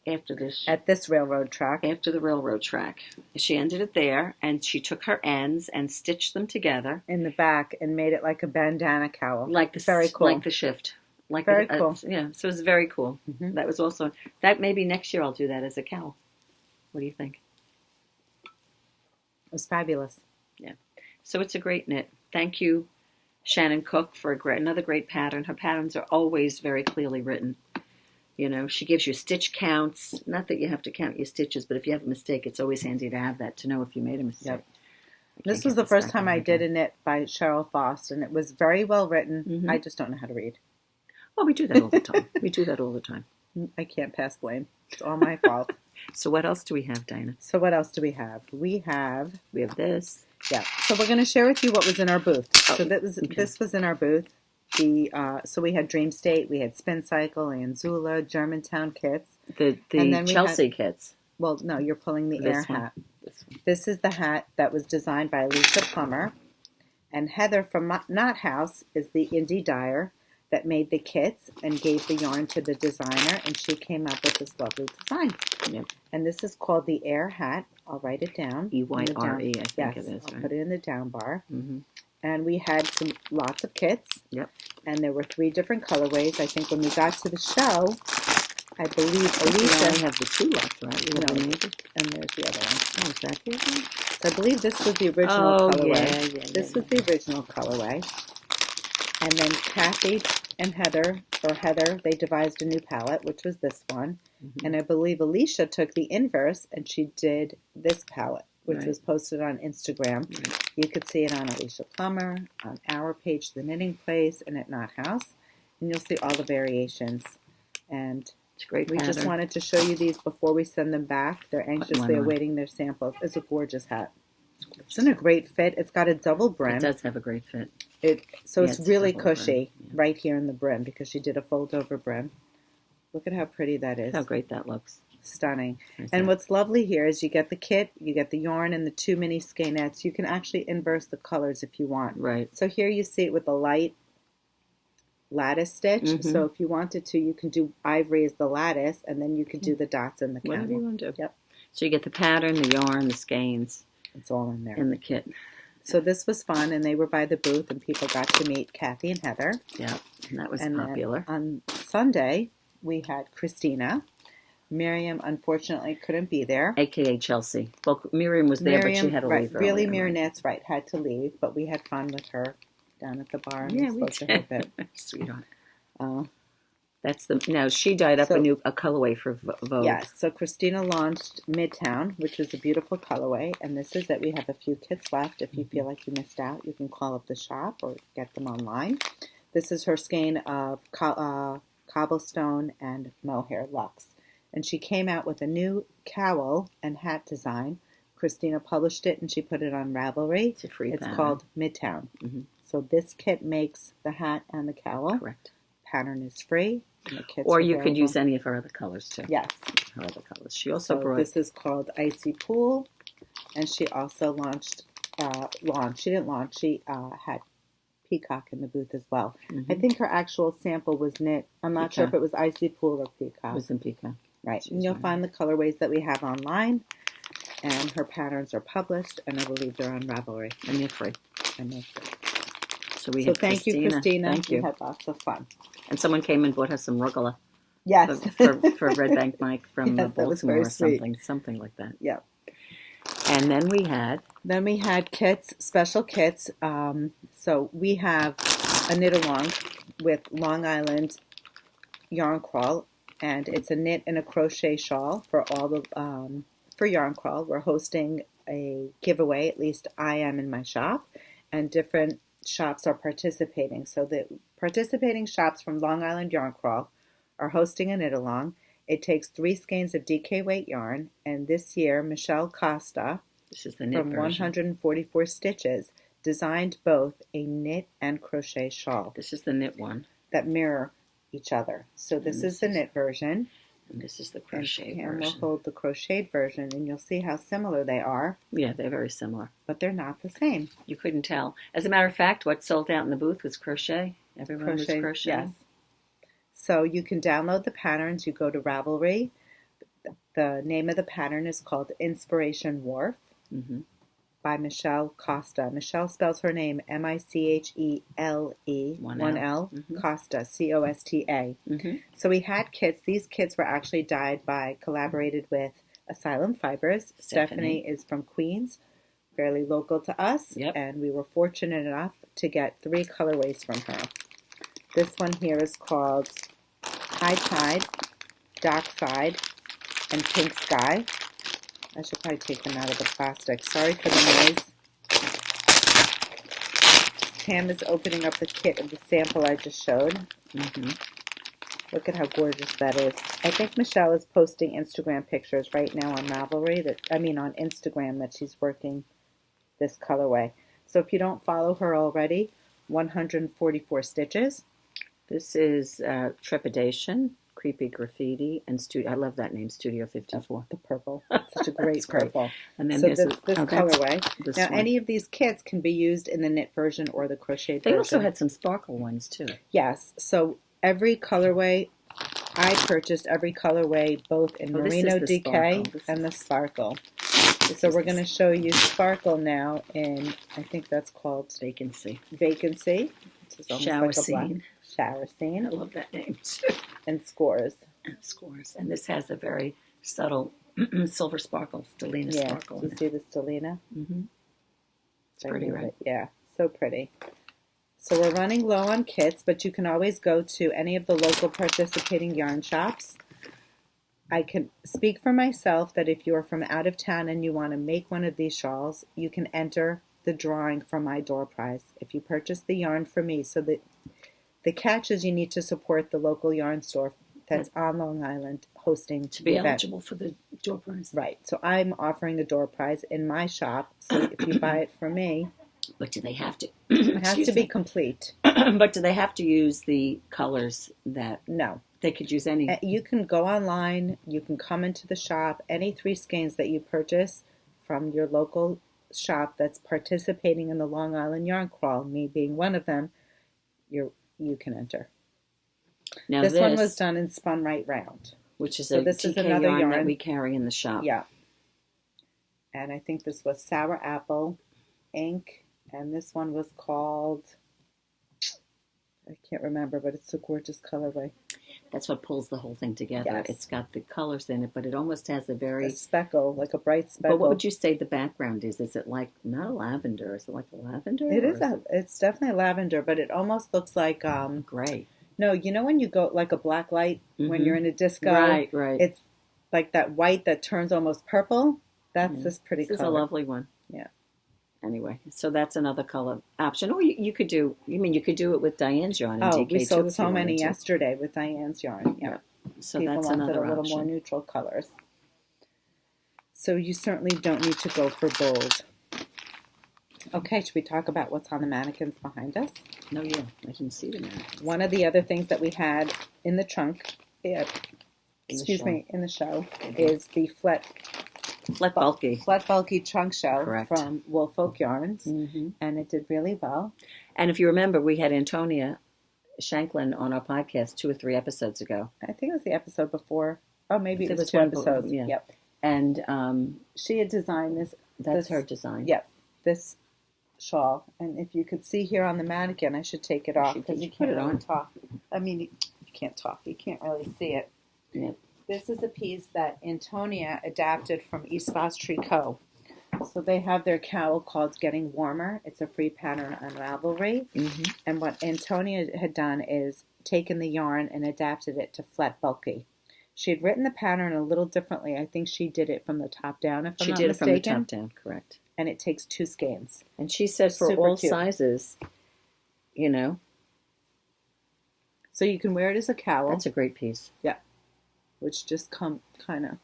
after this. At this railroad track. After the railroad track. She ended it there, and she took her ends and stitched them together. In the back, and made it like a bandana cowl. Very cool. Like the shift. Very cool. Yeah, so it was very cool. Mm-hmm. That was also, that maybe next year I'll do that as a cowl. What do you think? It was fabulous. Yeah. So it's a great knit. Thank you, Shannon Cook, for another great pattern. Her patterns are always very clearly written. You know, she gives you stitch counts. Not that you have to count your stitches, but if you have a mistake, it's always handy to have that to know if you made a mistake. Yep. This was the first time I did a knit by Cheryl Faust, and it was very well written. Mm-hmm. I just don't know how to read. Well, we do that all the time. I can't pass blame. It's all my fault. So what else do we have, Dinah? So what else do we have? We have this. Yeah. So we're going to share with you what was in our booth. So this was in our booth. So we had Dream State, we had Spin Cycle, Anzula, Germantown kits. The Chelsea kits. Well, no, you're pulling the Eyre hat. This is the hat that was designed by Alicia Plummer. And Heather from Knot House is the indie dyer that made the kits and gave the yarn to the designer, and she came up with this lovely design. Yep. And this is called the Eyre hat. I'll write it down. EYRE, I think it is. Yes, right? I'll put it in the down bar. Mm-hmm. And we had lots of kits. Yep. And there were 3 different colorways. I think when we got to the show, I believe Alicia... We only have the 2 left, right? And there's the other one. Oh, is that the other one? So I believe this was the original colorway. Yeah. This was the original colorway. And then Kathy and Heather, they devised a new palette, which was this one. Mm-hmm. And I believe Alicia took the inverse and she did this palette, which was posted on Instagram. Right. You could see it on Alicia Plummer, on our page, The Knitting Place, and at Knot House. And you'll see all the variations. And it's a great we pattern. just wanted to show you these before we send them back. They're anxiously awaiting their samples. It's a gorgeous hat. It's in a great fit. It's got a double brim. It does have a great fit. It's really cushy right here in the brim because she did a fold-over brim. Look at how pretty that is. How great that looks. Stunning. And what's lovely here is you get the kit, you get the yarn and the 2 mini skeinettes. You can actually inverse the colors if you want. Right. So here you see it with a light lattice stitch. Mm-hmm. So if you wanted to, you can do ivory as the lattice, and then you could do the dots in the camel. Whatever you want to do. Yep. So you get the pattern, the yarn, the skeins. It's all in there. In the kit. So this was fun, and they were by the booth, and people got to meet Kathy and Heather. Yeah, and that was and popular. On Sunday, we had Christina. Miriam, unfortunately, couldn't be there. AKA Chelsea. Well, Miriam was there, but she had to leave earlier. Really, Miriam Knits, had to leave, but we had fun with her down at the bar. And yeah, we spoke to her a bit. Sweetheart. That's now she dyed up a colorway for Vogue. Yes, so Christina launched Midtown, which was a beautiful colorway, and this is that we have a few kits left. If you feel like you missed out, you can call up the shop or get them online. This is her skein of cobblestone and mohair luxe, and she came out with a new cowl and hat design. Christina published it and she put it on Ravelry. It's a free pattern. Called Midtown. Mm-hmm. So this kit makes the hat and the cowl. Correct. Pattern is free. Or you could use any of her other colors too. Yes. Her other colors. She also brought... This is called Icy Pool. And she also launched... She didn't launch. She had Peacock in the booth as well. Mm-hmm. I think her actual sample was knit. I'm not sure if it was Icy Pool or Peacock. It was in Peacock. Right. And you'll find the colorways that we have online. And her patterns are published. And I believe they're on Ravelry. And they're free. So thank you, Christina. Thank you. We had lots of fun. And someone came and bought us some rucola. Yes. For Red Bank Mike from Baltimore or something like that. Yeah. And then we had kits, special kits. So we have a knit along with Long Island yarn crawl, and it's a knit and a crochet shawl for all the for yarn crawl. We're hosting a giveaway. At least I am in my shop, and different shops are participating. So the participating shops from Long Island Yarn Crawl are hosting a knit along. It takes 3 skeins of DK weight yarn, and this year Michele Costa, this is the knit from version. 144 stitches, designed both a knit and crochet shawl. This is the knit one that mirror each other. So this is the knit version. And this is the crochet version. And we'll hold the crocheted version, and you'll see how similar they are. Yeah, they're very similar. But they're not the same. You couldn't tell. As a matter of fact, what sold out in the booth was crochet. Everyone was crochet. Yes. So you can download the patterns. You go to Ravelry. The name of the pattern is called Inspiration Wharf by Michele Costa. Michele spells her name Michele, one L, Costa, Costa. So we had kits. These kits were actually collaborated with Asylum Fibers. Stephanie is from Queens, fairly local to us, and we were fortunate enough to get 3 colorways from her. This one here is called High Tide, Dark Side, and Pink Sky. I should probably take them out of the plastic. Sorry for the noise. Pam is opening up the kit of the sample I just showed. Look at how gorgeous that is. I think Michele is posting Instagram pictures right now on Ravelry. On Instagram that she's working this colorway. So if you don't follow her already, 144 stitches. This is Trepidation, Creepy Graffiti, and I love that name, Studio 54. The purple. Such a great purple. And then this colorway. Now, any of these kits can be used in the knit version or the crocheted version. They also had some sparkle ones, too. Yes. So every colorway, I purchased every colorway, both in Merino DK and the sparkle. So we're going to show you sparkle now in, I think that's called Vacancy. Shower Scene. Shower Scene. I love that name, too. And Scores. And this has a very subtle silver sparkle, stellina sparkle. Do you see the stellina? It's pretty, right? Yeah, so pretty. So we're running low on kits, but you can always go to any of the local participating yarn shops. I can speak for myself that if you're from out of town and you want to make one of these shawls, you can enter the drawing for my door prize if you purchase the yarn from me. So the catch is you need to support the local yarn store that's on Long Island hosting to be eligible for the door prize. Right. So I'm offering a door prize in my shop. So if you buy it from me, but do they have to? It has to be complete. But do they have to use the colors that? No. They could use any. You can go online. You can come into the shop. Any 3 skeins that you purchase from your local shop that's participating in the Long Island Yarn Crawl, me being one of them, you can enter. Now this one was done in Spun Right Round, which is this is another yarn that we carry in the shop. Yeah. And I think this was Sour Apple, Ink, And this one was called, I can't remember, but it's a gorgeous colorway. That's what pulls the whole thing together. Yes. It's got the colors in it, but it almost has a very... A speckle, like a bright speckle. But what would you say the background is? Is it like, not a lavender, is it like a lavender? It is, it's definitely lavender, but it almost looks like... gray. No, you know when you go, like a black light, when you're in a disco? Right. It's like that white that turns almost purple. That's this pretty color. This is a lovely one. Yeah. Anyway, so that's another color option. Or you could do, you could do it with Diane's yarn and DK we sold too, so many yesterday with Diane's yarn. Yeah. So People that's wanted another a little option. more neutral colors. So you certainly don't need to go for bold. Okay, should we talk about what's on the mannequins behind us? No, yeah, I can see the mannequins. One of the other things that we had in the trunk, in the show, is the flat bulky trunk shell from Wool Folk Yarns, and it did really well. And if you remember, we had Antonia Shanklin on our podcast 2 or 3 episodes ago. I think it was the episode before. Oh, maybe it was 2 episodes. Yeah. Yep. And she had designed this. That's her design. Yep. This shawl, and if you could see here on the mannequin, I should take it off because you can't really talk. I mean, you can't talk. You can't really see it. Yeah. This is a piece that Antonia adapted from Espace Tricot. So they have their cowl called Getting Warmer. It's a free pattern on Ravelry. And what Antonia had done is taken the yarn and adapted it to flat bulky. She had written the pattern a little differently. I think she did it from the top down, if I'm not mistaken. She did it from the top down, correct. And it takes 2 skeins. And she said for all sizes, So you can wear it as a cowl. That's a great piece. Yeah. Which just kind of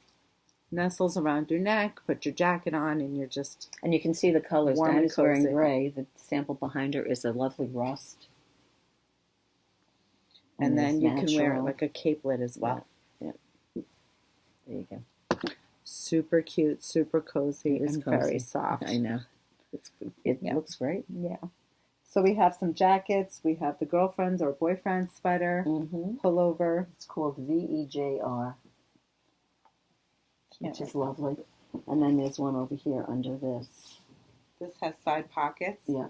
nestles around your neck, put your jacket on, and you're just And you can see the colors. warm and Diana's wearing cozy. gray. The sample behind her is a lovely rust. And then you can wear it like a capelet as well. Yeah. There you go. Super cute, super cozy, and very soft. I know. It looks great. Yeah. So we have some jackets. We have the girlfriend's or boyfriend's sweater, pullover. It's called VEJR, which is lovely. And then there's one over here under this. This has side pockets. Yeah.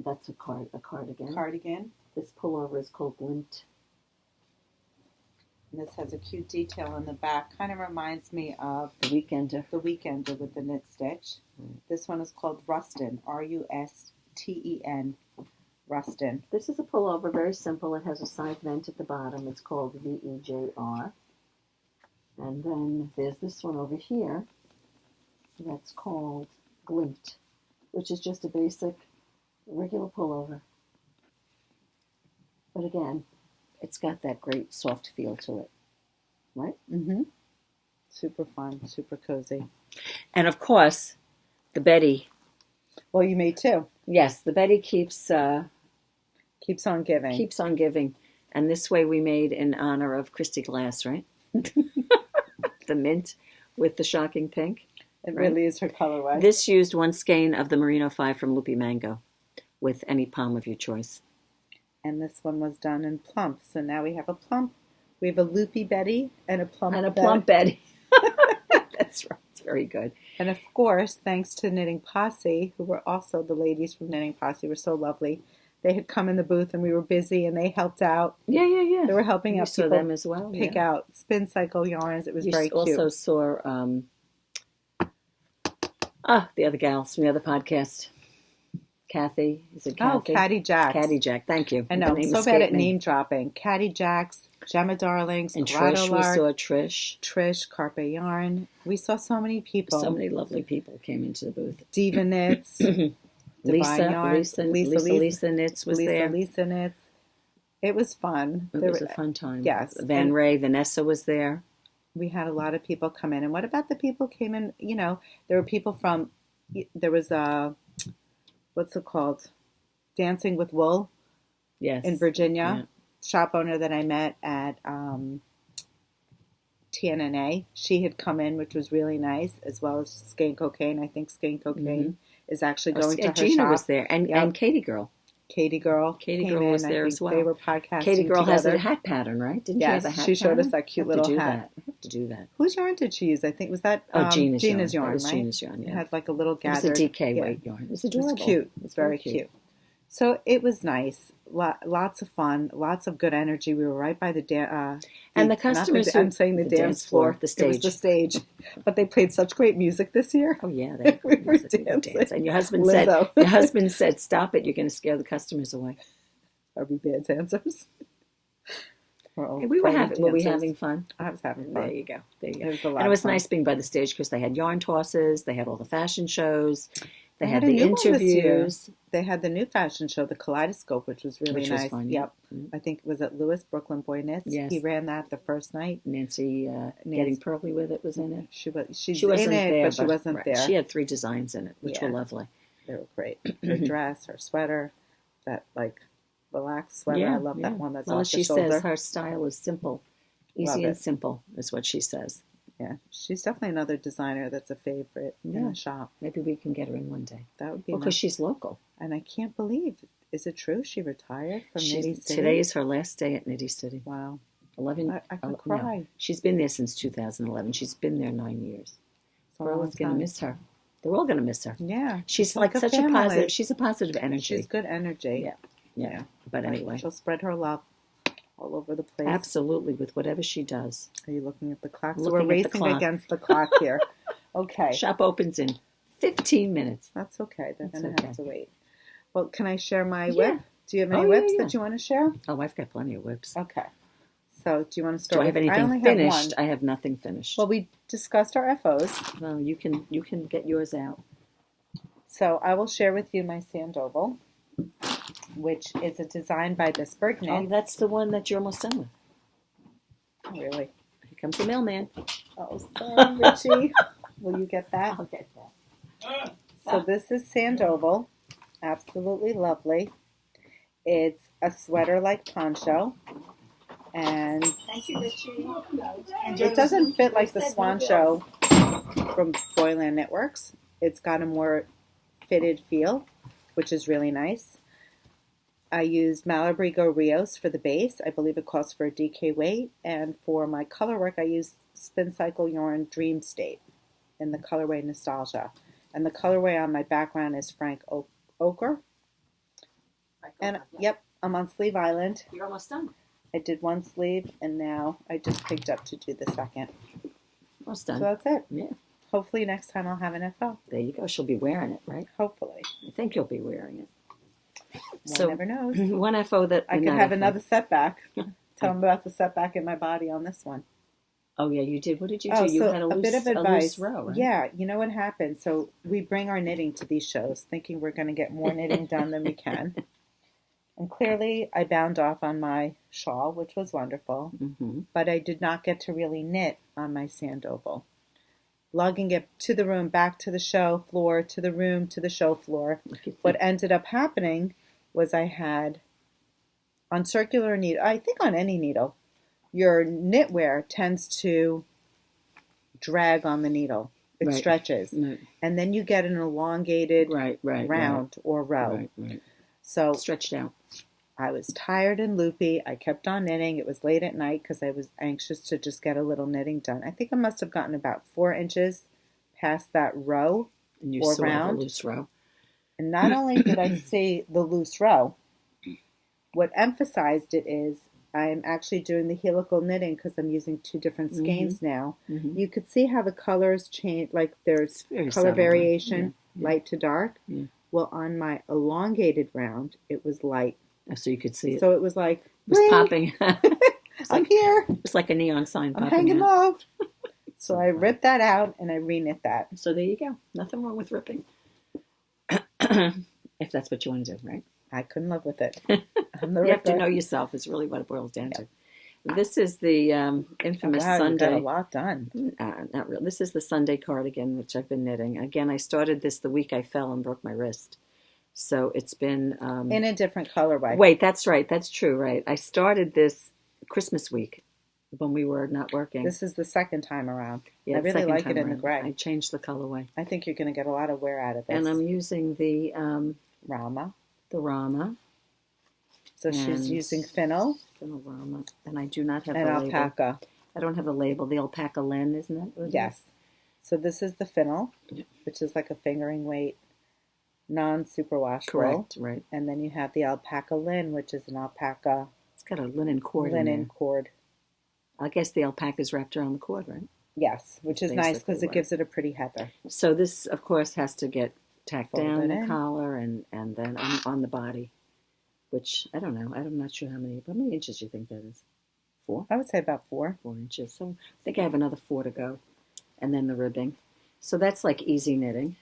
That's a cardigan. Cardigan. This pullover is called Glint. And this has a cute detail in the back. Kind of reminds me of The Weekender. The Weekender with the knit stitch. This one is called Rusten. Rusten. Rusten. This is a pullover, very simple. It has a side vent at the bottom. It's called VEJR. And then there's this one over here that's called Glint, which is just a basic regular pullover. But again, it's got that great soft feel to it, right? Super fun, super cozy. And of course, the Betty. Well, you made 2. Yes, the Betty keeps on giving. Keeps on giving. And this way we made in honor of Christy Glass, right? The mint with the shocking pink. It really is her colorway. This used 1 skein of the Merino 5 from Loopy Mango with any palm of your choice. And this one was done in plump. So now we have a plump. We have a Loopy Betty and a plump And a Plump Betty. That's right. It's very good. And of course, thanks to Knitting Posse, who were also the ladies from Knitting Posse, were so lovely. They had come in the booth and we were busy and they helped out. Yeah. They were helping out people them as well. pick out spin cycle yarns. It was very cute. You also saw the other gals from the other podcast. Kathy. Is it Kathy? Oh, Caddy Jacks. Caddy Jack. Thank you. I know. I'm so bad at name dropping. Caddy Jacks, Gemma Darlings, and Trish. We saw Trish, Carpe Yarn. We saw so many people. So many lovely people came into the booth. Diva Knits. Lisa Knits was there. Lisa Knits. It was fun. It was a fun time. Yes. Van Ray, Vanessa was there. We had a lot of people come in. And what about the people who came in? There were people from, there was what's it called? Dancing with Wool. Yes. In Virginia. Yeah. Shop owner that I met at TNNA. She had come in, which was really nice, as well as Skein Cocaine. I think Skein Cocaine is actually going to her Gina shop. Was there, and Katie Girl. Katie Girl. Katie came Girl in. was I there think as well. They were podcasting Katie Girl together. has a hat pattern, right? Didn't she have a hat she showed pattern? us that cute I have little to do hat. That. I have to do that. Whose yarn did she use? I think was that Gina's yarn. yarn, That was right? Gina's yarn, yeah. It had like a little gathered. It was a DK weight yarn. It was adorable. It was cute. It was very cute. So it was nice. Lots of fun. Lots of good energy. We were right by the and the customers. I'm saying the dance floor. The stage. It was the stage. But they played such great music this year. Oh yeah, they we were dancing. And your husband said, "Stop it! You're going to scare the customers away." Are we bad dancers? Hey, we were having fun? I was having fun. There you go. It was a lot. And it was fun. Nice being by the stage because they had yarn tosses, they had all the fashion shows, they had a the new interviews. They had the new fashion show, the Kaleidoscope, which was really nice. Was fun, yep. Mm-hmm. I think it was at Lewis, Brooklyn Boy Knits. Yes. He ran that the first night. Nancy Getting Pearly with it was in it. She wasn't in it, there, but she wasn't right. there. She had 3 designs in it, which were lovely. They were great. Her dress, her sweater, that like relaxed sweater. I love that one. That's off the shoulder. She says her style is simple, easy and simple is what she says. Yeah, she's definitely another designer that's a favorite in the shop. Maybe we can get her in one day. That would be because she's local. And I can't believe, is it true she retired from Nitty City? Today is her last day at Nitty City. Wow. 11. I could cry. No, she's been there since 2011. She's been there 9 years. So everyone's going to miss her. They're all going to miss her. Yeah. She's like such a positive. She's a positive energy. She's good energy. Yeah. But anyway. She'll spread her love all over the place. Absolutely, with whatever she does. Are you looking at the clock? So we're racing against the clock here. Okay. Shop opens in 15 minutes. That's okay. They're going to have to wait. Well, can I share my whip? Do you have any whips that you want to share? Oh, I've got plenty of whips. Okay. So, do you want to start? Do I have anything finished? I have nothing finished. Well, we discussed our FOs. Well, you can get yours out. So, I will share with you my Sandoval, which is a design by This.Bird.Knits. Oh, that's the one that you're almost done with. Oh, really? Here comes the mailman. Oh, sorry, Richie. Will you get that? I'll get that. So this is Sandoval. Absolutely lovely. It's a sweater-like poncho. And thank you, Richie. It doesn't fit like the Swan Show from Boyland Knitworks. It's got a more fitted feel, which is really nice. I used Malabrigo Rios for the base. I believe it calls for a DK weight. And for my color work, I used Spin Cycle Yarn Dream State in the colorway Nostalgia. And the colorway on my background is Frank Ochre. And yep, I'm on Sleeve Island. You're almost done. I did one sleeve, and now I just picked up to do the second. Almost done. So that's it. Yeah. Hopefully next time I'll have an FO. There you go. She'll be wearing it, right? Hopefully. I think you'll be wearing it. One never knows. One FO that I could have another setback. Tell them about the setback in my body on this one. Oh yeah, you did. What did you do? You had a bit of advice. A loose row, right? Yeah, you know what happened? So we bring our knitting to these shows, thinking we're going to get more knitting done than we can. And clearly, I bound off on my shawl, which was wonderful. Mm-hmm. But I did not get to really knit on my Sandoval. Lugging it to the room, back to the show floor, to the room, to the show floor. What ended up happening was I had, on circular needle, I think on any needle, your knitwear tends to drag on the needle. It stretches. Right. And then you get an elongated round or row. Right. So stretched out. I was tired and loopy. I kept on knitting. It was late at night because I was anxious to just get a little knitting done. I think I must have gotten about 4 inches past that row and you or saw round. The loose row. And not only did I see the loose row, what emphasized it is I'm actually doing the helical knitting because I'm using 2 different skeins now. Mm-hmm. You could see how the colors change, like there's color subtle, variation, light to dark. Yeah. Well, on my elongated round, it was light. So you could see it. So it was like, it was popping. I'm here. It's like a neon sign I'm popping hanging out. low. So I ripped that out and I re-knit that. So there you go. Nothing wrong with ripping. If that's what you want to do, right? I couldn't live with it. You have to know yourself is really what it boils down to. This is the infamous Sunday. You got a lot done. Not really. This is the Sunday cardigan, which I've been knitting. Again, I started this the week I fell and broke my wrist. So it's been... in a different colorway. Wait, that's right. That's true, right. I started this Christmas week when we were not working. This is the second time around. Yeah, I really like it in the gray. I changed the colorway. I think you're going to get a lot of wear out of this. And I'm using the... Rama. The Rama. So she's using fennel. And I do not have and the alpaca. label. I don't have the label. The alpaca lin, isn't it? Yes. So this is the fennel, which is like a fingering weight, non-superwash wool. Correct, right. And then you have the alpaca lin, which is an alpaca. It's got a linen cord in there. Cord. I guess the alpaca's wrapped around the cord, right? Yes, which is nice because it gives it a pretty heather. So this, of course, has to get tacked down the collar and then on the body, which I don't know. I'm not sure how many inches do you think that is? 4? I would say about 4. 4 inches. So I think I have another 4 to go. And then the ribbing. So that's like easy knitting.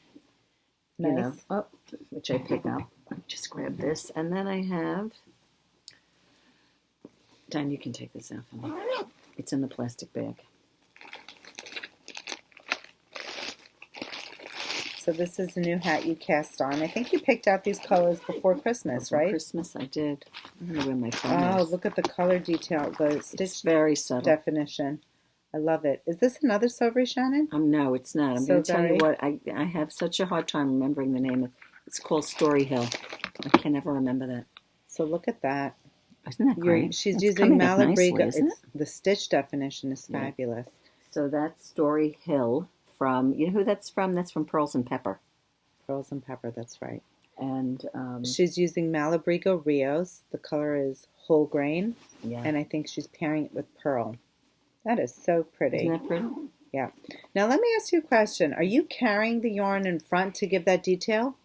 Nice. You know, which I pick up. Just grab this. And then I have... Diane, you can take this out for me. It's in the plastic bag. So this is a new hat you cast on. I think you picked out these colors before Christmas, right? Christmas, I did. I'm going to wear my phone. Oh, look at the color detail, the stitch very subtle definition. I love it. Is this another Schaschwary, Shannon? No, it's not. I'm going to tell you what. I have such a hard time remembering the name. It's called Story Hill. I can never remember that. So look at that. Isn't that great? She's using Malabriga. The stitch definition is fabulous. So that's Story Hill from, you know who that's from? That's from Pearls and Pepper. Pearls and Pepper, that's right. And she's using Malabriga Rios. The color is whole grain. Yeah. And I think she's pairing it with pearl. That is so pretty. Isn't that pretty? Yeah. Now let me ask you a question. Are you carrying the yarn in front to give that detail?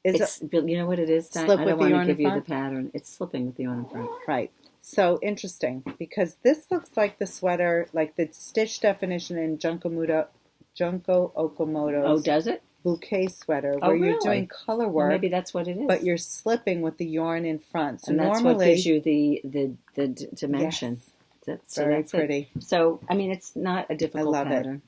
You know what it is? Slip I with don't the yarn want to give you the pattern. It's slipping with the yarn in front. Right. So interesting because this looks like the sweater, like the stitch definition in Junko Okamoto's. Oh, does it? Bouquet sweater where you're doing color work. Well, maybe that's what it is. But you're slipping with the yarn in front. So and that's normally, what gives you the dimension. Yes. Very pretty. So, I mean, it's not a difficult pattern. I love it.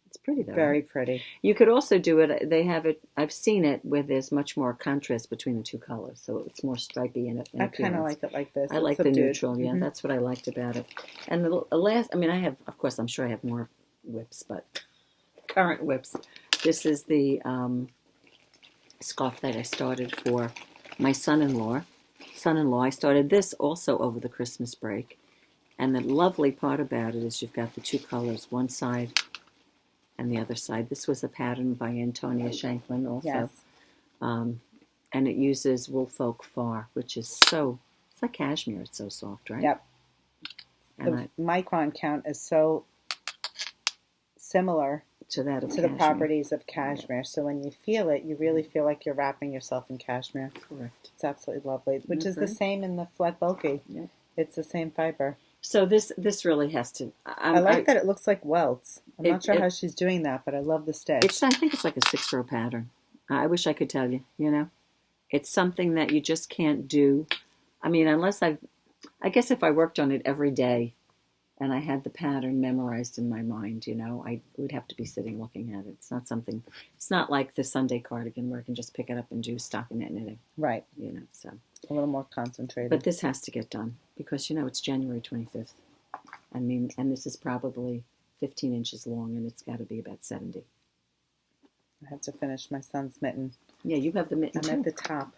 It's pretty, though. Very pretty. You could also do it, they have it, I've seen it where there's much more contrast between the two colors. So it's more stripy in I kind of like it like this. I like the neutral, That's what I liked about it. And the last, I mean, I have, of course, I'm sure I have more whips, but current whips. This is the scarf that I started for my son-in-law. I started this also over the Christmas break. And the lovely part about it is you've got the two colors, one side and the other side. This was a pattern by Antonia Shanklin also. Yes. And it uses Woolfolk Far, which is so, it's like cashmere. It's so soft, right? Yep. The micron count is so similar to that of the properties of cashmere. So when you feel it, you really feel like you're wrapping yourself in cashmere. Correct. It's absolutely lovely, which is the same in the flat bulky. Yeah. It's the same fiber. So this really has to... I like that it looks like welts. I'm not sure how she's doing that, but I love the stitch. I think it's like a 6-row pattern. I wish I could tell you, It's something that you just can't do. I mean, unless I guess if I worked on it every day and I had the pattern memorized in my mind, I would have to be sitting looking at it. It's not like the Sunday cardigan where I can just pick it up and do stockinette knitting. Right. So. A little more concentrated. But this has to get done because, it's January 25th. I mean, and this is probably 15 inches long and it's got to be about 70. I have to finish my son's mitten. Yeah, you have the mitten I'm too. at the top.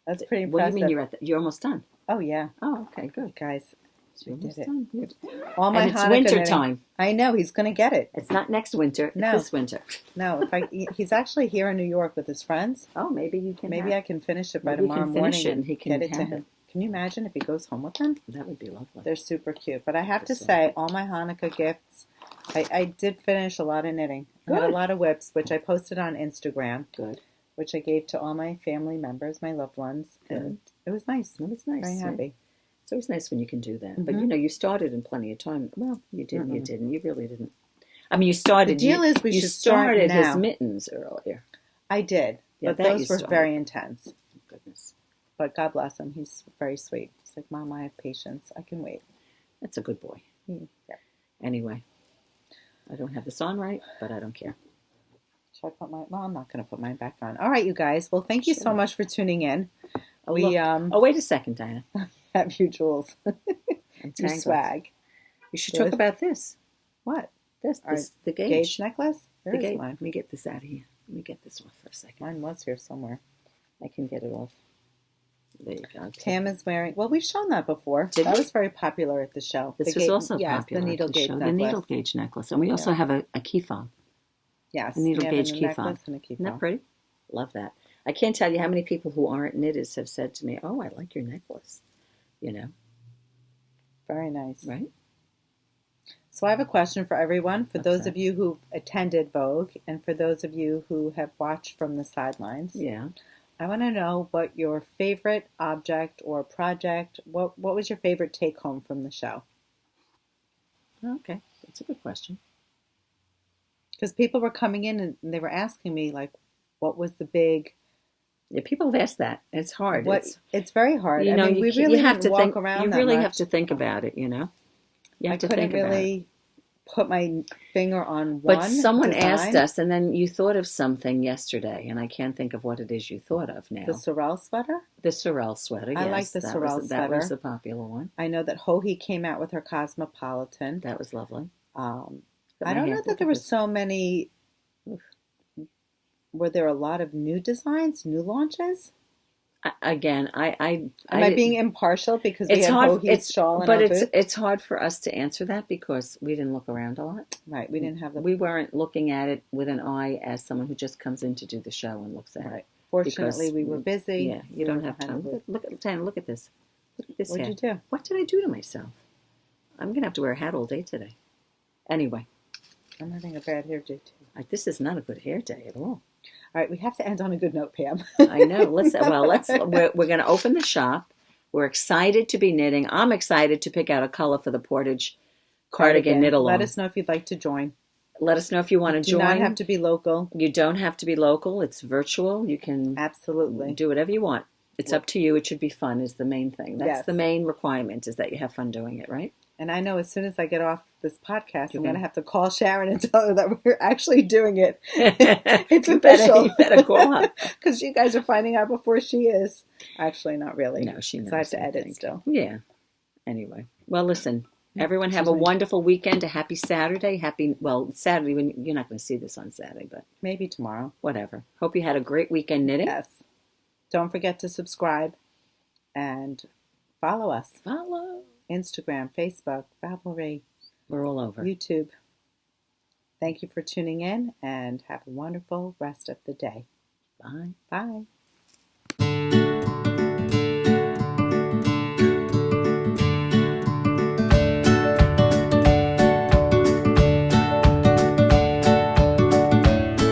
That's pretty impressive. What do you mean you're almost done? Oh, yeah. Oh, okay, good. Guys, we did it. Done. All my and it's winter time. I know, he's going to get it. It's not next winter, no. It's this winter. No, he's actually here in New York with his friends. Oh, maybe you can I can finish it by tomorrow morning and he can get it to him. Can you imagine if he goes home with them? That would be lovely. They're super cute. But I have to say, all my Hanukkah gifts, I did finish a lot of knitting. I had a lot of whips, which I posted on Instagram. Good. Which I gave to all my family members, my loved ones. Good. And it was nice. It was nice. Very happy. It's always nice when you can do that. Mm-hmm. But, you started in plenty of time. Well, you didn't. You didn't. You really didn't. I mean, you started. The deal is we should start started now. his mittens earlier. I did. Yeah, but those were very intense. Goodness. But God bless him. He's very sweet. He's like, Mom, I have patience. I can wait. That's a good boy. Yeah. Anyway, I don't have this on right, but I don't care. Should I put my... Well, I'm not going to put mine back on. All right, you guys. Well, thank you so much for tuning in. Oh, wait a second, Diana. Have you, Jules? Your swag. You should talk about this. What? This the gauge necklace? There is mine. Let me get this out of here. Let me get this off for a second. Mine was here somewhere. I can get it off. There you go. Pam is wearing, well, we've shown that before. Did that we? was very popular at the show. This was also yes, popular. the needle at the gauge show. necklace. The needle gauge necklace. And we also have a key fob. Yes. A needle gauge key necklace fob. and a key Isn't that fob. pretty? Love that. I can't tell you how many people who aren't knitters have said to me, "Oh, I like your necklace." You know. Very nice. Right? So I have a question for everyone. For What's those that? of you who attended Vogue and for those of you who have watched from the sidelines. Yeah. I want to know what your favorite object or project, what was your favorite take home from the show? Okay. That's a good question. Because people were coming in and they were asking me, like, what was the big... Yeah, people have asked that. It's hard. It's very hard. You know, I mean, we really have to walk think, around you that really much. have to think about it, you know? You have I to couldn't think about it. really put my finger on one But someone design. asked us, and then you thought of something yesterday, and I can't think of what it is you thought of now. The Sorel sweater? The Sorel sweater, yes. I like the Sorel sweater. That was a popular one. I know that Hohi came out with her Cosmopolitan. That was lovely. I don't know that there were so many... Were there a lot of new designs, new launches? Again, Am I being impartial because we had Hohi's shawl in our booth? It's hard for us to answer that because we didn't look around a lot. Right, we didn't have the... We weren't looking at it with an eye as someone who just comes in to do the show and looks at it. Fortunately, we were busy. Yeah, you don't have time. Look at this. Look at this What'd hat. you do? What did I do to myself? I'm going to have to wear a hat all day today. Anyway. I'm having a bad hair day, too. This is not a good hair day at all. All right, we have to end on a good note, Pam. I know. We're going to open the shop. We're excited to be knitting. I'm excited to pick out a color for the Portage cardigan knit along. Let us know if you'd like to join. Let us know if you want to join. You do not have to be local. You don't have to be local. It's virtual. You can absolutely do whatever you want. It's up to you. It should be fun is the main thing. That's the main requirement is that you have fun doing it, right? And I know as soon as I get off this podcast, I'm going to have to call Sharon and tell her that we're actually doing it. It's official. You better call her. Because you guys are finding out before she is. Actually, not really. No, she knows. So I have to edit still. Yeah. Anyway. Well, listen. Everyone have a wonderful weekend. A happy Saturday. Saturday, when you're not going to see this on Saturday, but maybe tomorrow. Whatever. Hope you had a great weekend knitting. Yes. Don't forget to subscribe and follow us. Follow. Instagram, Facebook, Ravelry. We're all over. YouTube. Thank you for tuning in and have a wonderful rest of the day. Bye. Bye.